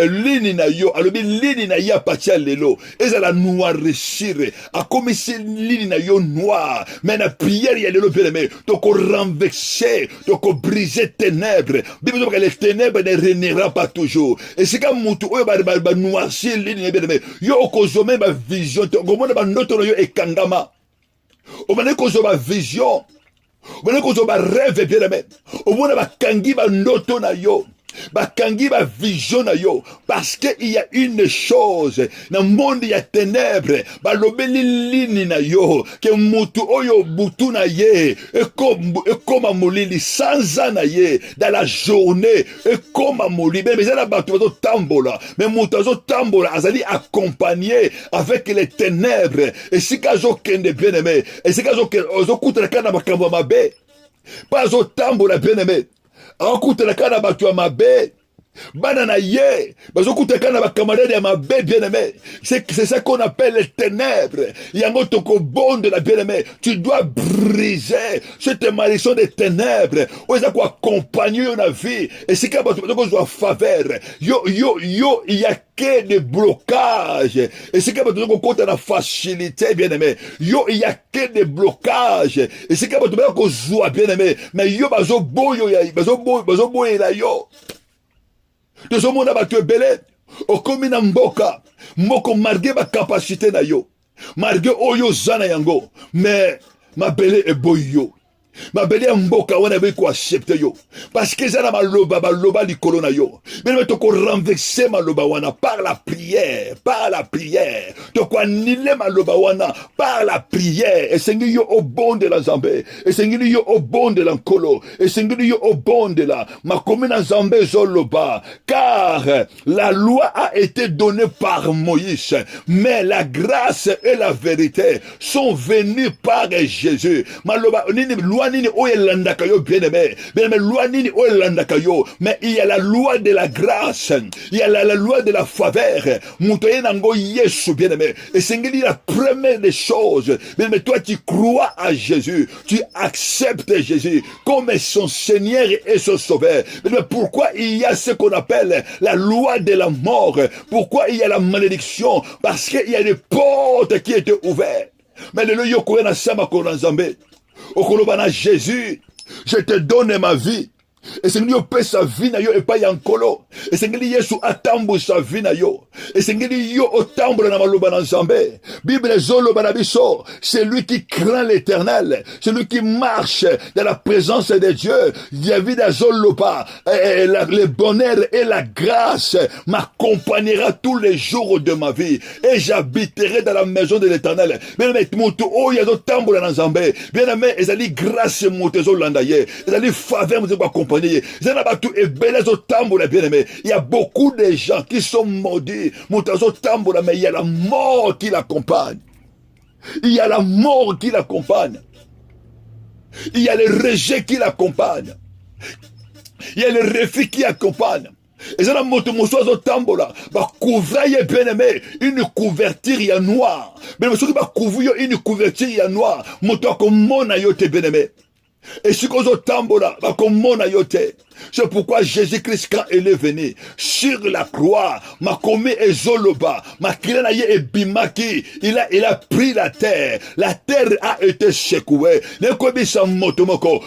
lini na yo. Alobi lini na ya patia lelo. Eza la noircir. A comme si lini na yo noir. Mais na prière ya lelo bien-aimé. Donc on renverser, donc on briser ténèbres. Bible dit que les ténèbres ne régnera pas toujours. Et c'est comme mutu oyo ba noircir lini bien-aimé. Yo okozome ba vision. Komona ba ndoto yo ekangama. On va dire qu'on a une vision. On va dire qu'on a un rêve bien-aimé. On va dire qu'on a une noto na yo. Bakangi ba vision na yo parce que il y a une chose dans le monde il y a ténèbres ba lobeli lini na yo que mutu oyo butu na ye et comme molili sans na ye dans la journée et comme molili mais ça la batu tambola mais mutu zo tambola azali accompagné avec les ténèbres et si kazo kende bien aimé et si kazo ozo kutra kana makambo mabe pas zo tambola bien aimé. Akutela kana batu ya mabe bana na ye bazokutela kana ba camarade ya mabe bien-aimé, c'est ça qu'on appelle les ténèbres. Yango toko bonde la bien-aimé, tu dois briser cette malédiction des ténèbres oza ko accompagner na vie et c'est que batu ko zo faveur yo il y a que des blocages et c'est que batu ko kota na facilité bien-aimé, yo il y a que des blocages et c'est que batu ko zo bien-aimé, mais yo bazo boyo ya bazo boyo la yo. Tozo mona batu ebele okomi na mboka moko marge ba capacité na yo marge oyo zana yango mais mabele eboyi yo mabele ya mboka wana be ko accepter yo parce que zana baloba likolo na yo mais to ko renverser maloba wana par la prière to ko anile maloba wana par la prière et sengi yo au bon de la Zambé et sengi yo au bon de l'Ankolo et sengi yo au bon de la makomi na Zambé zoloba car la loi a été donnée par Moïse mais la grâce et la vérité sont venues par Jésus. Maloba nini loi nini oyelandaka yo bien-aimé, loi nini oyelandaka yo, mais il y a la loi de la grâce, il y a la loi de la faveur. Mutoye nango Yesu bien-aimé, et c'est la première des choses. Mais toi tu crois à Jésus, tu acceptes Jésus comme son Seigneur et son Sauveur. Mais pourquoi il y a ce qu'on appelle la loi de la mort? Pourquoi il y a la malédiction? Parce qu'il y a des portes qui étaient ouvertes. Mais le lieu qu'on a sama qu'on a zambé. Au Kolobana Jésus, je te donne ma vie. esengeli opesa vie na yo epai ya nkolo, esengeli Yesu atambwisa vie na yo, esengeli yo otambola na maloba na Nzambe. Bible ezoloba na biso, c'est lui qui craint l'Éternel, celui qui marche dans la présence de Dieu. David azoloba, le bonheur et la grâce m'accompagnera tous les jours de ma vie et j'habiterai dans la maison de l'Éternel. Bien aimé, mutu oyo azotambola na Nzambe, bien aimé, ezali grâce mutu ezolanda ye, ezali faveur mutu accompagner ye, ezali batu ebele azotambola. Bien aimé, il y a beaucoup de gens qui sont maudits, mutu azotambola, mais il y a la mort qui l'accompagne. Il y a la mort qui l'accompagne. Il y a le rejet qui l'accompagne. Il y a le refus qui accompagne. Et ça, la moto mosozo tambola, ba couvrir bien aimé, une couverture ya noir. Mais monsieur qui va couvrir une couverture ya noir, moto comme mon ayote bien aimé. Et si qu'on tambola, ba comme mon ayote. C'est pourquoi Jésus-Christ, quand il est venu sur la croix, ma commis et zoloba, ma kilanaye et bimaki, il a pris la terre a été secouée.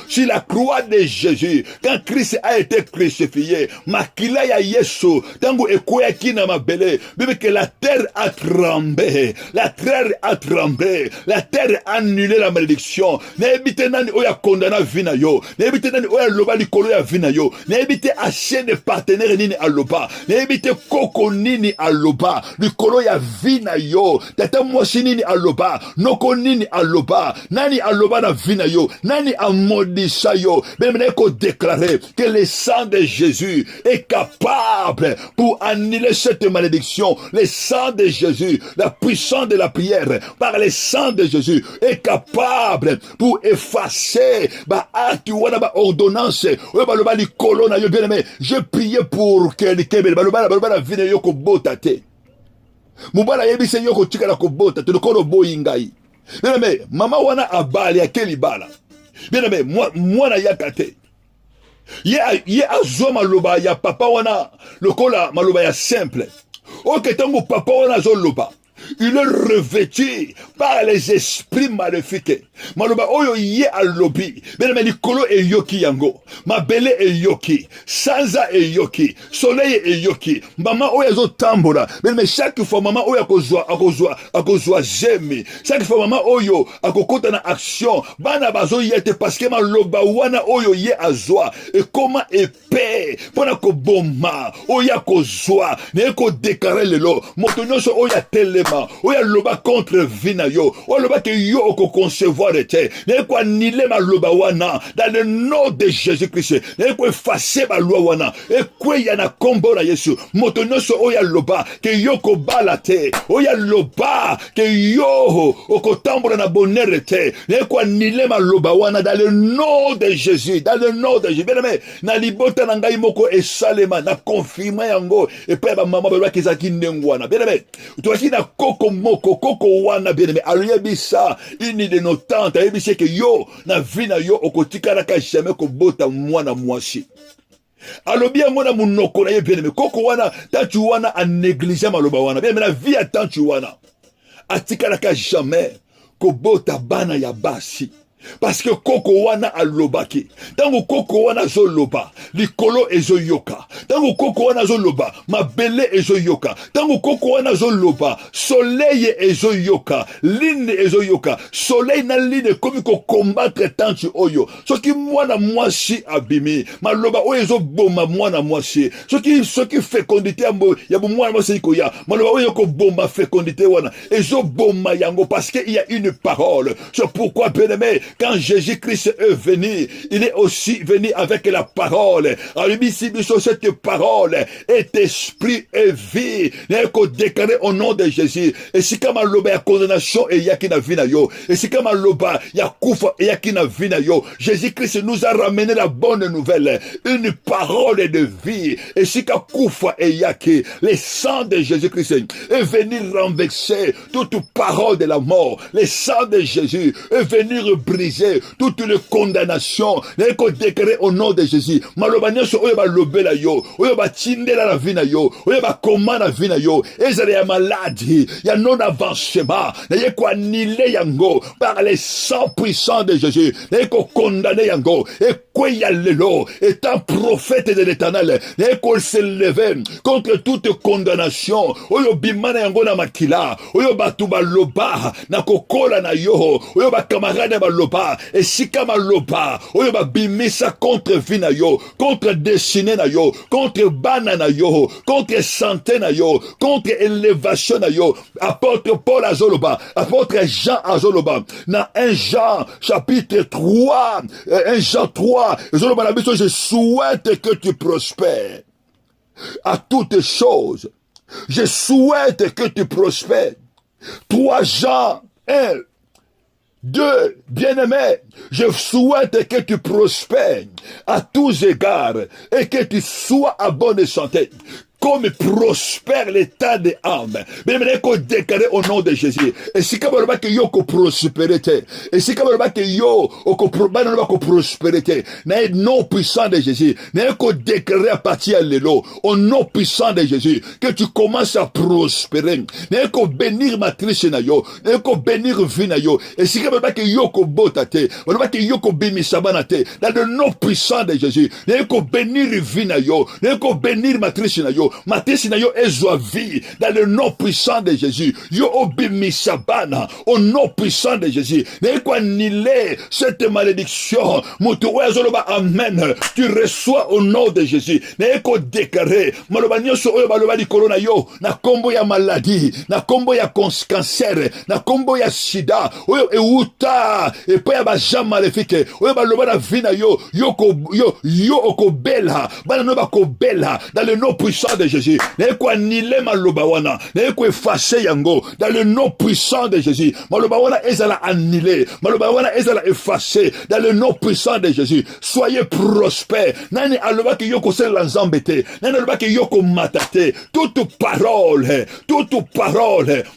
Sur la croix de Jésus, quand Christ a été crucifié, ma kilaya yesu, tango ekoya kina ma bele, bébé que la terre a tremblé, la terre a a annulé la malédiction. N'ébite nani oya condamna vina yo, n'ébite nani oya loba likolo ya vina yo. N'ébite acheter des partenaires nini aloba, n'ébite koko nini aloba, likolo ya vina yo, tata mwasi nini aloba, noko nini aloba, nani aloba na vina yo, nani amodisa yo. Même neko déclarer que le sang de Jésus est capable pour annuler cette malédiction. Le sang de Jésus, la puissance de la prière par le sang de Jésus est capable pour effacer ba acte wana ba ordonnance oyo baloba likolo na yo. Bien aimé, je priais pour que likebele baloba na vina yo ko bota te mubala yebise yo ko tikala ko bota te lokolo boyingai. Bien aimé, mama wana abali akeli bala. Bien aimé, moi na yakate ye azwa maloba ya papa wana lokola maloba ya simple. Ok, tango papa wana zoloba, il est revêtu par les esprits maléfiques. Maloba oyo ye alobi, bename likolo e yoki yango, mabele e yoki, sanza e yoki, soleil e yoki, mama oyo zo tambola. Bename chaque fois mama oyo akozwa zemi, chaque fois mama oyo akokota na action, bana bazo yete parce que maloba wana oyo ye azwa, et comment épée pona ko bomba oya kozwa, ne ko déclarer lelo, moto nyonso oya telema, oya loba contre vina yo, oya loba ke yo oko concevoir ete, ne ko anile ma loba wana dans le nom de Jésus-Christ, ne ko effacer ba loi wana, e kwe yana kombo na Yesu, moto nyonso oya loba ke yo ko balate, oya loba ke yo oko tambola na bonheur ete, ne ko anile ma loba wana dans le nom de Jésus, dans le nom de Jésus. Bien aimé, na libota na ngai moko esalema na confirmer yango et pa ba mama ba ki zaki ndengwana. Bien aimé, tu as na koko moko koko wana bien aimé, aluyebisa ini de nos tantes ayebise que yo na vina yo okotikala ka jamais ko bota mwana mwasi. Alobi yango na munoko na ye bien aimé, koko wana tantu wana a négligé maloba wana. Bien aimé, la vie a tantu wana atikala ka jamais ko bota bana ya basi. Parce que koko wana alobaki, tango koko wana zoloba, likolo ezo yoka, tango koko wana zoloba, mabele ezo yoka, tango koko wana zoloba, soleil ezo yoka, lune ezo yoka, soleil na lune komi ko combattre tantu oyo. Soki mwana mwasi abimi, maloba oyo ezo boma mwana mwasi, soki fécondité ya mwana mwasi koya, maloba oyo ko boma fécondité wana, ezo boma yango parce qu'il y a une parole. C'est pourquoi bien aimé, quand Jésus-Christ est venu, il est aussi venu avec la parole. Alors, cette parole est esprit et vie. N'est qu'on déclaré au nom de Jésus. Et si comme l'oba y a condamnation et y a qui n'a vu na yo. Et si comme l'oba y a koufa et y a qui n'a vu na yo. Jésus-Christ nous a ramené la bonne nouvelle. Une parole de vie. Et si comme koufa et y a qui, le sang de Jésus-Christ est venu renverser toute parole de la mort. Le sang de Jésus est venu briser briser toutes les condamnations. Naye ko déclarer au nom de Jésus. Maloba nyonso oyo ba lobela yo, oyo ba tindela la vie na yo, oyo ba komana vie na yo, ezala ya maladie, ya non avancement. Naye ko annihiler yango par les sang puissants de Jésus. Naye ko condamner yango et quoi ya lelo étant prophète de l'Éternel. Naye ko se lever contre toute condamnation. Oyo bimana yango na makila, oyo batu ba loba na kokola na yo, oyo ba camarade ba loba et sika ma loba, oyo ba bimisa contre vie na yo, contre destinée na yo, contre bana na yo, contre santé na yo, contre élévation na yo. Apôtre Paul azoloba, apôtre Jean azoloba, na 1 Jean chapitre 3, 1 Jean 3, azoloba na biso, je souhaite que tu prospères à toutes choses. Je souhaite que tu prospères. 3 Jean 1, 2, bien-aimé, je souhaite que tu prospères à tous égards et que tu sois à bonne santé, comme prospère l'état de âme. Mais il faut déclarer au nom de Jésus. Et si comme que yo ko prospérité, et si comme que yo ko prospérité, na nom puissant de Jésus, na ko déclarer à partir de l'élo, au nom puissant de Jésus, que tu commences à prospérer, na ko bénir matrice na yo, na ko bénir vie na yo. Et si comme que yo ko botate, on va que yo ko bimi sabanate, dans le nom puissant de Jésus, na ko bénir vie na yo, na ko bénir matrice na yo. Matrice na yo ezwa vie dans le nom puissant de Jésus. Yo obimi sabana au nom puissant de Jésus. Ne quoi annihiler cette malédiction. Mutuwe azoloba amen. Tu reçois au nom de Jésus. Ne quoi déclarer. Maloba nyonso oyo baloba likolo na yo. Na kombo ya maladie. Na kombo ya cancer. Na kombo ya sida. Oyo euta. Et pa ya ba jam maléfique. Oyo baloba na vie na yo. Yo oko bela. Bana no ba ko bela. Dans le nom puissant de Jésus. N'est quoi annihiler maloba wana. N'est quoi effacer yango. Dans le nom puissant de Jésus. Maloba wana ezala annihilé. Maloba wana ezala effacé. Dans le nom puissant de Jésus. Soyez prospères. Nani aloba ki yoko se lanzambete. Nani aloba ki yoko matate. Toute parole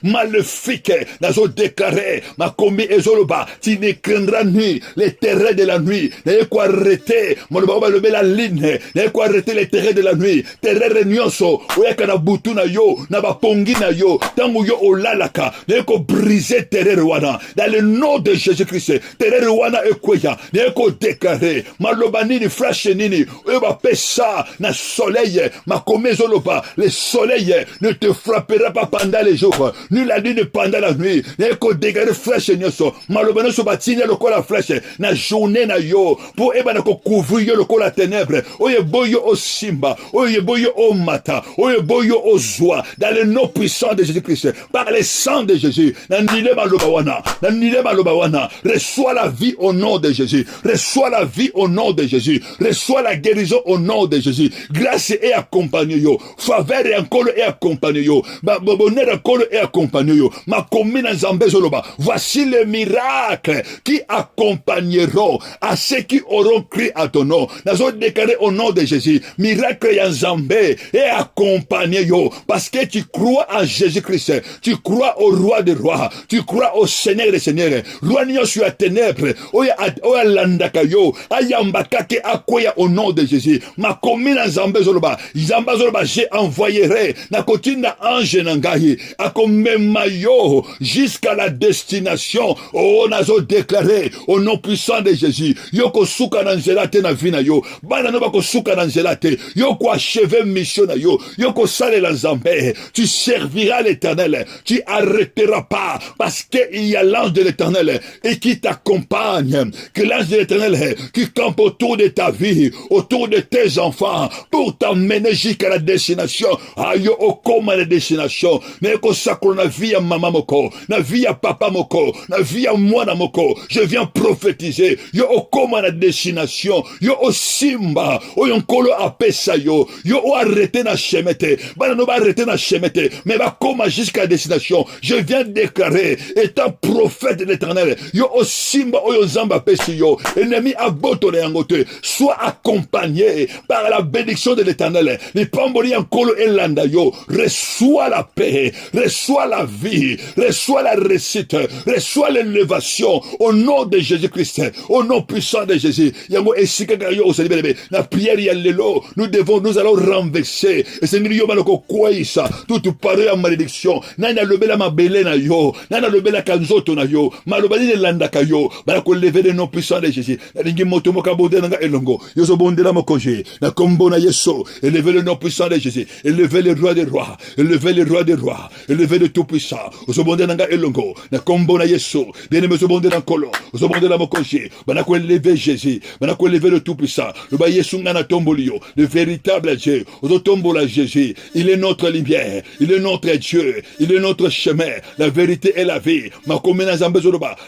maléfique. Nazo déclaré. Ma commis ezoloba. Tu ne craindras ni les terreurs de la nuit. N'est quoi arrêter. Maloba wana lever la ligne. N'est quoi arrêter les terreurs de la nuit. Terreur nyonso oyaka na butu na yo na bapongi na yo tango yo olalaka neko briser terreur wana dans le nom de Jésus-Christ. Terreur wana ekweya neko déclarer maloba nini flash nini oyo ba pesa na soleil makomezo loba le soleil ne te frappera pas pendant les jours ni la nuit pendant la nuit neko déclarer flash nyonso maloba nyonso batina lokola flash na journée na yo pour eba na ko couvrir yo lokola ténèbres oyo boyo osimba oyo boyo o mata, oye boyo ozwa, dans le nom puissant de Jésus-Christ, par le sang de Jésus, nanile malobawana, reçois la vie au nom de Jésus, reçois la vie au nom de Jésus, reçois la guérison au nom de Jésus, grâce et accompagne yo, faveur et encore et accompagne yo, bonheur encore et accompagne yo, ma commune en Zambezoloba, voici les miracles qui accompagneront à ceux qui auront crié à ton nom, nous avons déclaré au nom de Jésus, miracle en Zambé, et accompagner yo, parce que tu crois en Jésus-Christ, tu crois au roi des rois, tu crois au Seigneur des seigneurs, roi nyo sur la ténèbre, oya landaka yo, ayambaka ke akoya au nom de Jésus, ma commune en Zambezoloba, j'ai envoyerai, na kotinda ange nangahi, akomema yo, jusqu'à la destination, oh nazo déclaré, au nom puissant de Jésus, yo ko suka na nzela te na vina yo, bana no ba ko suka na nzela te, yo ko achever mission na yo, yoko sale la Zambé, tu serviras l'Éternel, tu arrêteras pas, parce qu'il y a l'ange de l'Éternel et qui t'accompagne, que l'ange de l'Éternel qui campe autour de ta vie, autour de tes enfants, pour t'emmener jusqu'à la destination. Ayo okoma la destination, mais ko sakolo na vie ya maman moko, na vie ya papa moko, na vie ya mwana moko, je viens prophétiser, yo okoma la destination, yo osimba, oyo nkolo apesa yo, yo arrêter na na chemete, banano ba arrêter na chemete, mais va comme jusqu'à destination. Je viens déclarer, étant prophète de l'Éternel, yo osimba oyo zamba pesi yo, ennemi abotole yangote, soit accompagné par la bénédiction de l'Éternel. Les pamboli en kolo elanda yo, reçois la paix, reçois la vie, reçois la réussite, reçois l'élévation au nom de Jésus-Christ, au nom puissant de Jésus. Yango esika yo osalibelebe, na prière ya lelo, nous allons renverser, et c'est nous yo maloko kwaisa, toute parole en malédiction, nana lobela mabele na yo, nana lobela kanzoto na yo, malobali de landa kayo, balako lever le nom puissant de Jésus, na lingi moto moka bonde nanga elongo, yo so bonde la mokonje, na kombo na yeso, élever le nom puissant de Jésus, élever le roi des rois, élever le roi des rois, élever le tout puissant, so bonde nanga elongo, na kombo na yeso, bien aimé so bonde na kolo, so bonde la mokonje, banako élever Jésus, banako élever le tout puissant, le ba yesu ngana tombolio, le véritable Dieu, so tombola Jésus, il est notre lumière, il est notre Dieu, il est notre chemin, la vérité et la vie.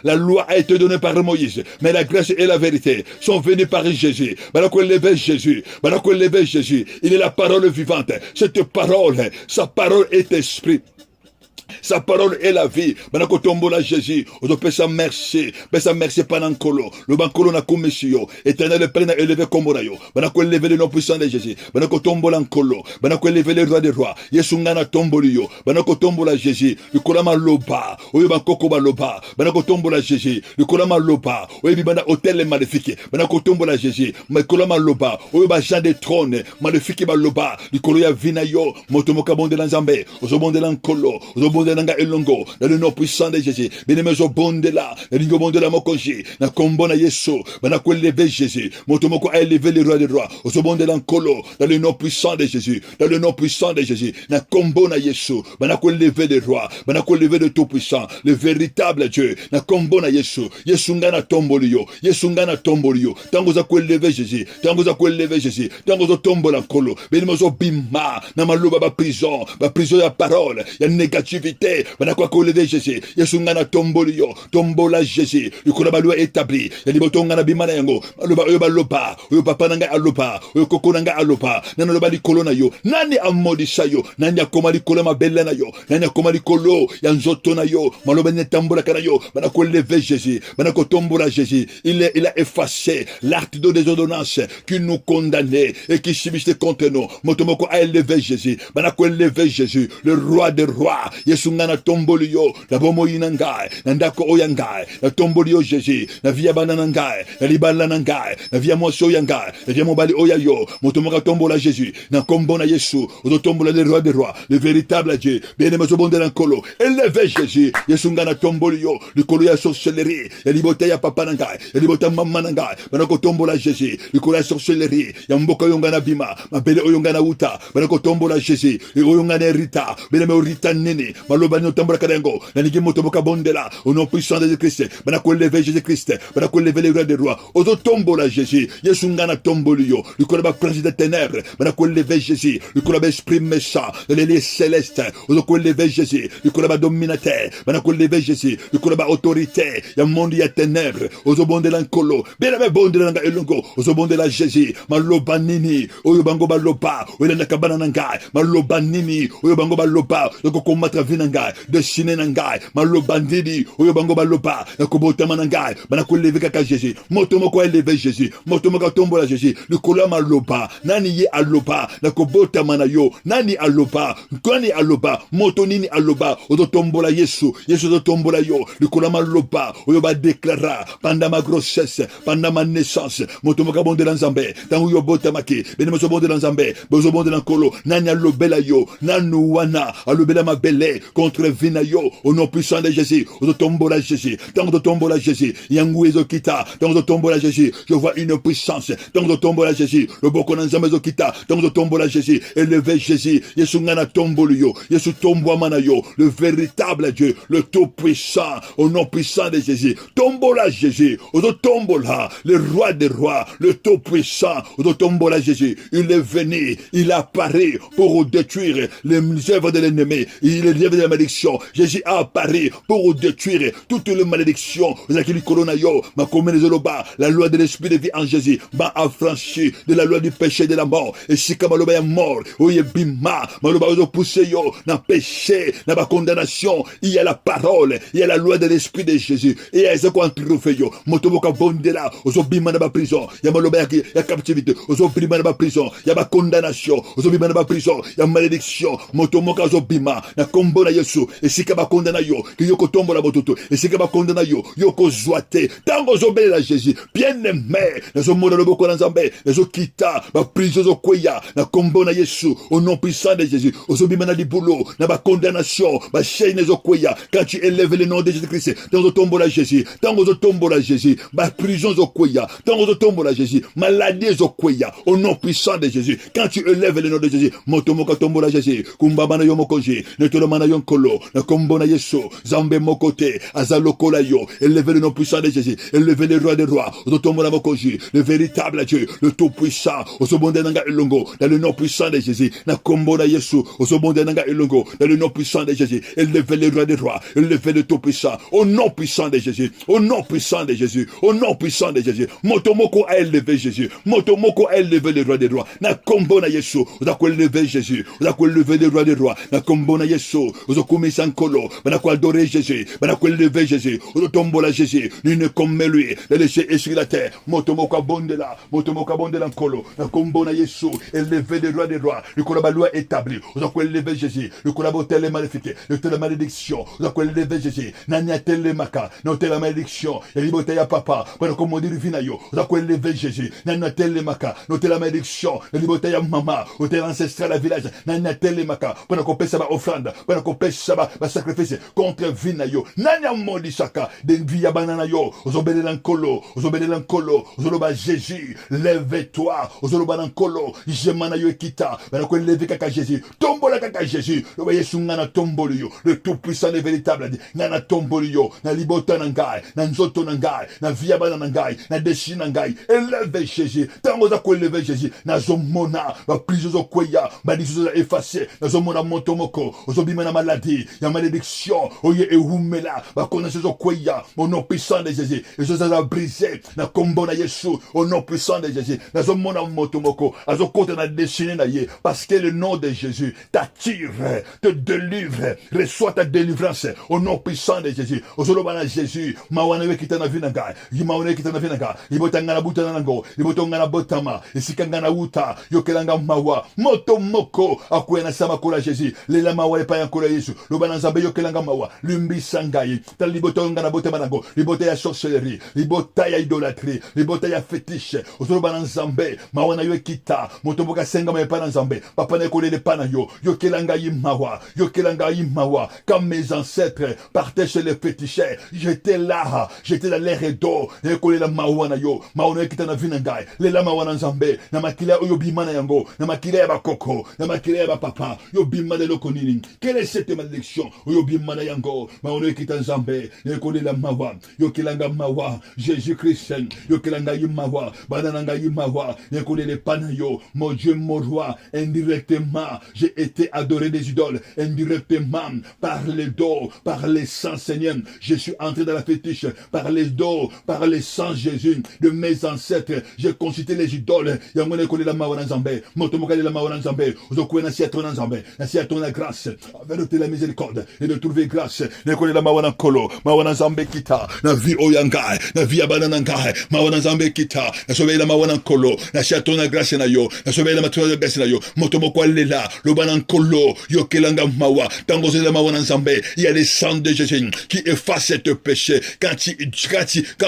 La loi a été donnée par Moïse, mais la grâce et la vérité sont venues par Jésus. Jésus, Jésus, il est la parole vivante. Cette parole, sa parole est esprit. Sa parole est la vie. Banako tombola Jésus. Ozo pesa merci. Pesa merci panankolo. Le bankolo na kumesio. Éternel le Père na élevé komorayo. Banako élevé le nom puissant de Jésus. Banako tombola nkolo. Banako élevé le roi des rois. Yesungana tombolio. Banako tombola Jésus. Le kolama loba. Oyo bankoko ba loba. Banako tombola Jésus. Le kolama loba. Oyo bibana hôtel maléfique. Banako tombola Jésus. Ma kolama loba. Oyo ba Jean de trône. Maléfique ba loba. Le koloya vinayo. Motomoka bonde lanzambe. Ozo bonde lankolo. Ozo bonde nanga elongo dans le nom puissant de Jésus. Benemezo bonde la, lingo bonde la mokonji, na kombo na Yesu, bana ko lever Jésus. Motomoko a élevé le roi des rois. Ozo bonde lankolo dans le nom puissant de Jésus, dans le nom puissant de Jésus. Na kombo na Yesu, bana ko lever le roi, bana ko lever le tout puissant, le véritable Dieu. Na kombo na Yesu, Yesu ngana tombolio, Yesu ngana tombolio. Tango za ko lever Jésus, tango za ko lever Jésus, tango zo tombola kolo. Benemezo bima na maluba ba prison ya parole, ya négativité. Banako ko lever Jésus, Yesu ngana tombolio, tombola Jésus. Likola ba loi établi, ya libotonga na bimana yango. Aloba oyo ba lopa, oyo papa nanga alopa, oyo koko nanga alopa. Nana loba likolo na yo, nani amodisa yo, nani akoma likolo mabele na yo, nani akoma likolo ya nzoto na yo, maloba ne tambola kana yo. Banako lever Jésus, banako tombola Jésus. Il a effacé l'acte de désordonnance qui nous condamnait et qui subissait contre nous. Motomoko a élevé Jésus, banako lever Jésus, le roi des rois. Yesu ngana tombolio, la bomo inangai, nandako oyangai, la tombolio Jésus, la via bananangai, la libala nangai, la via moso yangai, la via mobali oyayo, motomoka tombola Jésus, na kombona Yesu, odo tombola le roi des rois, le véritable Dieu, bien aimé so bonde lankolo, élevez Jésus, Yesu ngana tombolio, le kolo ya sorcellerie, ya libota ya papa nangai, ya libota mama nangai, banako tombola Jésus, le kolo ya sorcellerie, ya mboka yongana bima, mabele oyongana uta, banako tombola Jésus, le oyongana rita, bien aimé rita nene, maloba no tambora karengo, na nigi motoboka bondela, au nom puissant de Jésus-Christ, banako lever Jésus-Christ, banako lever le roi des rois, ozo tombola Jésus, Yesu ngana tombolio, le kolo ba prince des ténèbres, banako lever Jésus, le kolo ba esprit méchant, les lieux célestes, ozo lever Jésus, le kolo ba dominateur, banako lever Jésus, le kolo ba autorité, ya monde ya ténèbres, ozo bondela nkolo, bien aimé bondela nga elongo, ozo bondela Jésus, maloba nini, oyo bango ba loba, oyo na kabana nanga, maloba nini, oyo bango ba loba, loko komatra vinanga, destiné nangai, maloba ndidi, oyo bango ba loba, loko botama nangai, banako lever kaka Jésus, motomoko élever Jésus, motomoko tombola Jésus, le kola maloba, nani ye aloba, loko botama na yo, nani aloba, kwani aloba, moto nini aloba, ozo tombola Yesu, Yesu ozo tombola yo, le kola maloba, oyo ba déclara, pendant ma grossesse, pendant ma naissance, motomoko bonde lanzambe, tangu yo botamaki, benemo so bonde lanzambe, bozo bonde lankolo, nani alobela yo, nanu wana, alobela ma belle, contre vinayo, au nom puissant de Jésus, au tombola Jésus, tant de tombola Jésus, yangu ezokita, tant de tombola Jésus, je vois une puissance, tant de tombola Jésus, le boko nanzambe ezokita, tant de tombola Jésus, élevez Jésus, Yesu ngana tombolio, Yesu tomboa manayo, le véritable Dieu, le tout puissant, au nom puissant de Jésus, tombola Jésus, au tombola, le roi des rois, le tout puissant, au tombola Jésus, il est venu, il apparaît pour détruire les œuvres de l'ennemi, il est de la malédiction. Jésus a apparu pour détruire toutes les malédictions. La loi de l'esprit de vie en Jésus m'a affranchi de la loi du péché et de la mort. Et si comme maloba est mort, oye bima, maloba ozo poussé yo, na péché, na ba condamnation, il y a la parole, il y a la loi de l'esprit de Jésus. Et il y a ce qu'on trouve yo, motoboka bondela, ozo bima na ba prison, il y a maloba ya captivité, ozo bima na ba prison, il y a ba condamnation, ozo bima na ba prison, il y a malédiction, motomoka ozo bima, na kombo na Yesu, et si kaba condamna yo, ki yoko tombo la bototo, et si kaba condamna yo, yoko zoate, tango ozo bele la Jésus, bien aimé, nazo moda le boko na Nzambe, nazo kita, ba prison zo kweya, na kombo na Yesu, au nom puissant de Jésus, ozo bima na libulo, na ba condamnation, ba chaîne zo kweya, quand tu élèves le nom de Jésus-Christ, tango tombo la Jésus, tango zo tombo la Jésus, ba prison zo kweya, tango zo tombo la Jésus, maladie zo kweya, au nom puissant de Jésus, quand tu élèves le nom de Jésus, motomoka tombo la Jésus, kumbaba na yo mokonji, netolo na yo nkolo, na kombo na Yesu, Zambe mokote, azaloko la yo, élevez le nom puissant de Jésus, élevez le roi des rois, ozotombo la mokonji, le véritable Dieu, le tout puissant, osobonde nanga elongo, dans le nom puissant de Jésus, na kombo na Yesu, osobonde nanga elongo, dans le nom puissant de Jésus, élevez le roi des rois, élevez le tout puissant, au nom puissant de Jésus, au nom puissant de Jésus, au nom puissant de Jésus, motomoko a élevé Jésus, motomoko a élevé le roi des rois, na kombo na Yesu, ozako élevé Jésus, ozako élevé le roi des rois, na kombo na Yesu, ozokumi sankolo, banako adorer Jésus, banako élever Jésus, ozotombola Jésus, nul comme lui, le léger sur la terre, motomoko bondela nkolo, na kombo na Yesu, élevé le roi des rois, le kolaba loi établi, ozako élevé Jésus, le kolaba telle maléfique, le telle malédiction, ozako élevé Jésus, nanya telle maka, non telle malédiction, et libote ya papa, banako modi rivina yo, ozako élevé Jésus, nanya telle maka, non telle malédiction, et libote ya mama, ou telle ancestral à village, nanya telle maka, banako pesa ba offrande, banako pesa ba sacrifice, contre vina yo, nanya modi saka, den via banana yo, ozobele lankolo, ozoloba Jésus, lève-toi, ozoloba lankolo, jemana yo ekita, banako leve kaka Jésus, tombola kaka Jésus, loba Yesu ngana tomboli yo, le tout puissant et véritable, ngana tomboli yo, na libota nangai, na nzoto nangai, na via banana nangai, na deshi nangai, élève Jésus, tango za ko éleve Jésus, na zomona, ba prizo zo kweya, ba dizo effacé, na zomona montomoko, ozobima na maladie, ya malédiction, oye ehumela, ba connaisse zo kweya, au nom puissant de Jésus, et je za brisé, na kombo na Yesu, au nom puissant de Jésus, na zomona montomoko, azo kote na destiné na ye, parce que le nom de Jésus t'attire, te délivre, reçois ta délivrance, au nom puissant de Jésus, ozoloba na Jésus, mawana we kitana vinanga, yimawana kitana vinanga, ibotanga na butana nango, ibotonga na botama, isikanga na uta, yokelanga mawa, motomoko, akwena sama kola Jésus, lela mawa epa yankola Yesu, lobana nzambe yokelanga mawa, lumbi sangai, tal libotonga na botama nango, libota ya sorcellerie, libota ya idolâtrie, libota ya fétiche, ozoloba nzambe, mawana yo kita, motomboka senga ma epa nzambe, papa ne kolele pana yo, yokelanga yimawa, comme mes ancêtres partaient chez les féticheurs, j'étais là, j'étais dans l'air et d'eau, et kolela mawana yo, mawana yo kita na vinangai, lela mawana nzambe, na makila yo bimana yango, na makila ya bakoko, na makila ya papa, yo bimana loko nini, quelle est cette malédiction, yo bimana yango, mawana yo kita nzambe, et kolela mawa, yo kelanga mawa, Jésus-Christ, yo kelanga yimawa, banananga yimawa, et kolele pana yo, mon Dieu, mon roi, indirectement, j'ai été adoré des idoles, indirectement, par les dos, par les sangs Seigneur, je suis entré dans la fétiche, par les dos, par les sangs Jésus, de mes ancêtres, j'ai consulté les idoles, yamone kole la mawana nzambe, motomokale la mawana nzambe, ozokwe na siatona nzambe, na siatona grâce, avec la miséricorde, et de trouver grâce, ne kole la mawana kolo, mawana nzambe kita, na vie oyangai, na vie abanana ngai, mawana nzambe kita, na sobe la mawana kolo, na siatona grâce na yo, na sobe la mawana grâce na yo, motomokwa lela, lobana kolo, yokelanga mawa, tango la mawana nzambe, il y a les sang de Jésus qui efface ce péché, quand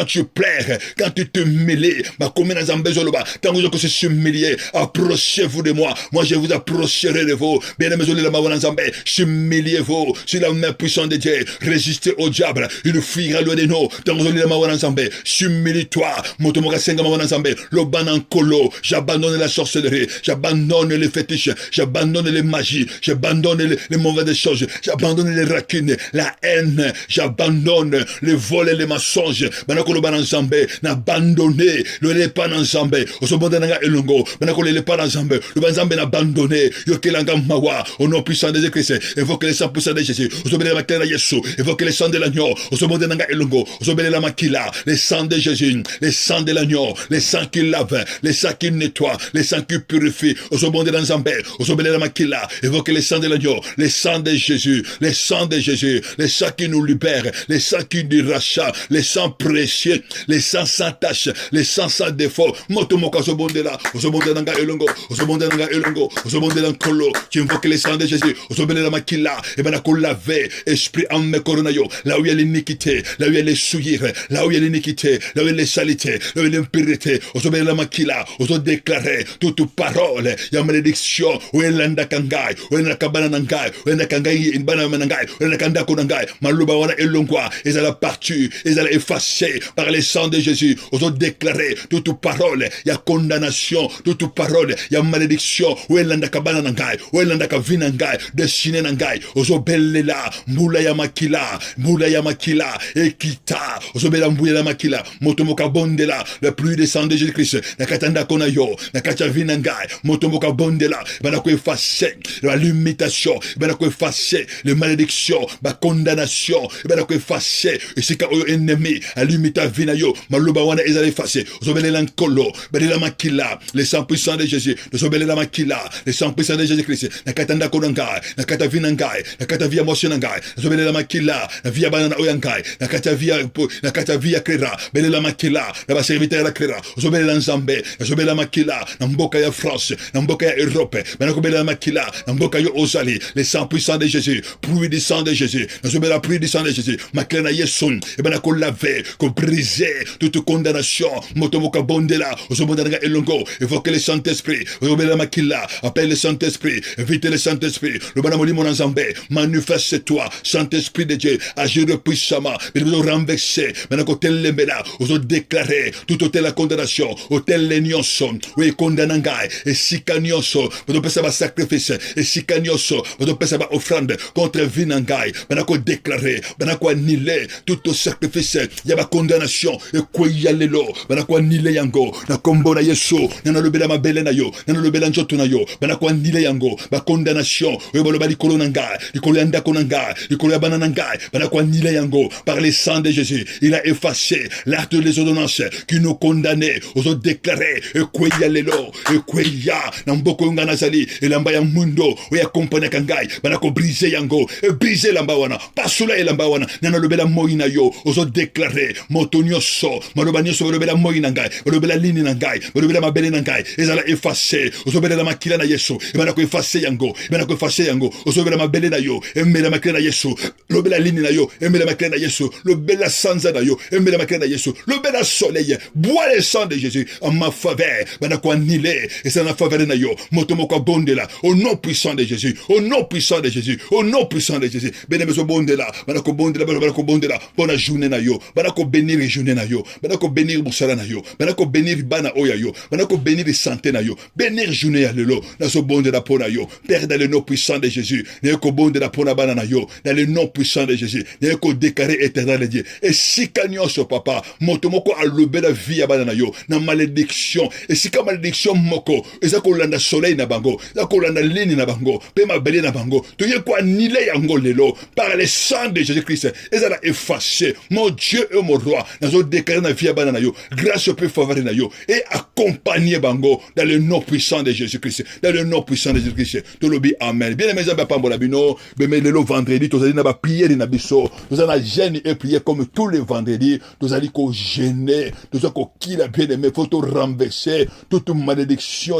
tu pleures, quand tu te mêles, ma commune nzambe zoloba, tango que se s'humilier, approchez-vous de moi je vous approcherai de vous, bien aimé la mawana nzambe, humiliez-vous sur la main puissante de Dieu, résistez au diable, il fuira loin de nous, tango la mawana nzambe, humilie-toi, motomoka senga mawana nzambe, lobanan kolo, j'abandonne la sorcellerie, j'abandonne les fétiches, j'abandonne les magies, j'abandonne les mauvaises choses, j'abandonne les racunes, la haine, j'abandonne les vols et les mensonges, banakolo bananzambe, n'abandonné, le lepa nanzambe, osobonda nanga elongo, banakolo lepa nanzambe, le banzambe n'abandonné, yokelanga mawa, au nom puissant de Jésus-Christ, évoque le sang puissant de Jésus, Osobele la makila na Yesu, évoque le sang de l'agneau, Osobonde nanga elongo, Osobele la makila, le sang de Jésus, le sang de l'agneau, le sang qui lave, le sang qui nettoie, le sang qui purifie, Osobonde dans Zambé, Osobele la makila, évoque le sang de l'agneau, le sang de Jésus, le sang de Jésus, le sang qui nous libère, le sang qui nous rachat, le sang précieux, le sang sans tache, le sang sans défaut, Motomoka Osobonde la, Osobonde nanga elongo, Osobonde nanga elongo, Osobonde l'ankolo, tu invoques le sang de Jésus, Osobele la makila, et ben qu'on laver, esprit en me coronayo, là où il y a l'iniquité, là où il y a les souillures, là où il y a l'iniquité, là où il y a les saletés, là où il y a l'impureté, Osobele la makila, Oso déclarer toute parole, il y a malédiction, où il y a l'andakangai, où il y a kabana nangai, où il y a kangai, in bana manangai, où il y a kandako nangai, maluba wana elongwa, ils allaient partir, ils allaient effacer par le sang de Jésus, Oso déclarer toute parole, il y a condamnation, toute parole, il y a malédiction, où il y a l'andakabana nangai, où il y a l'andakavina nangai, destiné nangai, Oso belela, mbula ya makila, ekita, Oso bela mbula ya makila, motomoka bondela, le pluie de sang de Jésus-Christ, nakatanda konayo, nakatavina nangai, motomoka bondela, banako effacer la limitation, banako effacer les malédictions, la condamnation, banako effacer, et c'est quand ennemi, a limita vinayo, maluba wana ezale effacer, Oso belela nkolo, belela makila, le sang puissant de Jésus, Oso belela makila, le sang puissant de Jésus-Christ, nakatanda konangai, nakatavina nangai, nakatavia mosenangai, Oso belela makila, na via banana oyangai, nakatavia krera, belela makila, na ba serviteur la krera, Oso belela nzambe, Oso belela makila, na mboka ya France, na mboka ya Europe, banako belela makila, na mboka yo ozali, le sang puissant de Jésus, pluie du sang de Jésus, Oso belela pluie du sang de Jésus, makila na Yesu, et banako laver, ko briser toute condamnation, motomoka bondela, Oso bondanga elongo, évoquer le Saint-Esprit, Oso belela makila, appelle le Saint-Esprit, invite le Saint-Esprit, le banamoli mon nzambe, manifeste-toi, Saint-Esprit de Dieu, agir puissamment, mais nous renverser, maintenant que tel lemela, oso déclarer, tout hôtel la condamnation, hôtel les nyonso, oui, condamnangai, et sika nyonso, vous pouvez savoir sacrifice, et sika nyonso, vous pouvez savoir offrande, contre vinangai, maintenant que déclarer, maintenant que annuler, tout au sacrifice, il y a ma condamnation, et quoi y a l'élo, maintenant que annuler yango, na kombo na yeso, nana le bela ma bele na yo, nana le bela njoto na yo, maintenant que annuler yango, ma condamnation, oui, bon le bali kolo nangai, likolo yanda konangai, likolo ya bananangai, maintenant que annuler yango, par le sang de Jésus, il a effacé l'acte des ordonnances qui nous condamnaient, aux autres déclarés, et quoi y a l'élo, et quoi y a, n'amboko nganazali, et l'amba ya mundo, ou ya compagnie kangai, maintenant que briser yango, et briser l'ambawana, pas soula et l'ambawana, nana le bela moina yo, aux autres déclarés, motonyoso, malobanyoso, le bela moina ngai, le bela lini nangai, le bela mabele nangai, et ça l'a effacé, aux autres bela la makila na yesu, et maintenant que effacé yango, maintenant que effacé yango, aux autres bela mabele na yo, et mela makila na yesu, le bela lini na yo, et mela makila na yesu, le bela sanza na yo, et mela makila na yesu, le bela soleil, bois le sang de Jésus, en ma faveur, maintenant qu'on annulé, et c'est en faveur na yo, motomoko bondela, au nom puissant de Jésus, au nom puissant de Jésus, au nom puissant de Jésus, benemeso bondela, maintenant qu'on bondela, bonne journée na yo, maintenant qu'on bénir journée na yo, maintenant qu'on bénir boussala na yo, maintenant qu'on bénir bana oya yo, maintenant qu'on bénir santé na yo, bénir journée à l'élo, dans ce bondela pona yo, Père dans le nom puissant de Jésus, n'est qu'on bondela pona bana na yo, dans le nom puissant de Jésus, n'est qu'on déclaré éternel de Dieu, et si kanyon so papa, motomoko a levé la vie à bana na yo, na malédiction, et si ka malédiction moko, et ça qu'on landa soleil na bango, ça qu'on landa ligne na bango, pe ma belé na bango, tu y quoi nile yango lelo, par le sang de Jésus-Christ, et ça l'a effacé, mon Dieu et mon roi, dans un déclaré na vie à bana na yo, grâce au peu faveur na yo, et accompagner bango, dans le nom puissant de Jésus-Christ, dans le nom puissant de Jésus-Christ, tout le amen. Bien aimés amis, pambo la bino, mais le vendredi, tu as dit na ba prière na biso, nous allons gêner et prier comme tous les vendredis, nous allons qu'on gêner, nous allons qu'on qui la bien aimé, faut tout renverser, toute malédiction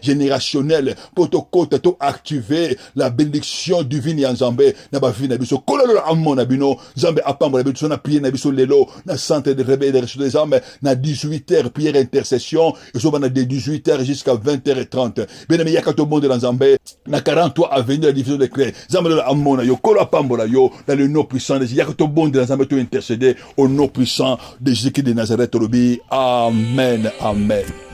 générationnelle, pour tout côté, tout activer, la bénédiction divine en Zambé, na ba vie na biso, kololo amon na bino, Zambé apambo la biso, na prier na biso lelo, na santé de réveil des ressources des âmes, na 18h, prière intercession, et so na de 18h jusqu'à 20h30. Bien aimé, yaka tout le monde dans Zambé, na 43 avenue de la division de clés, Zambé la amon na yo, kolo apambo la yo, dans le nom puissant de Jésus, yaka tout le monde dans Zambé, tout intercéder au nom puissant de Jésus de Nazareth, amen, amen.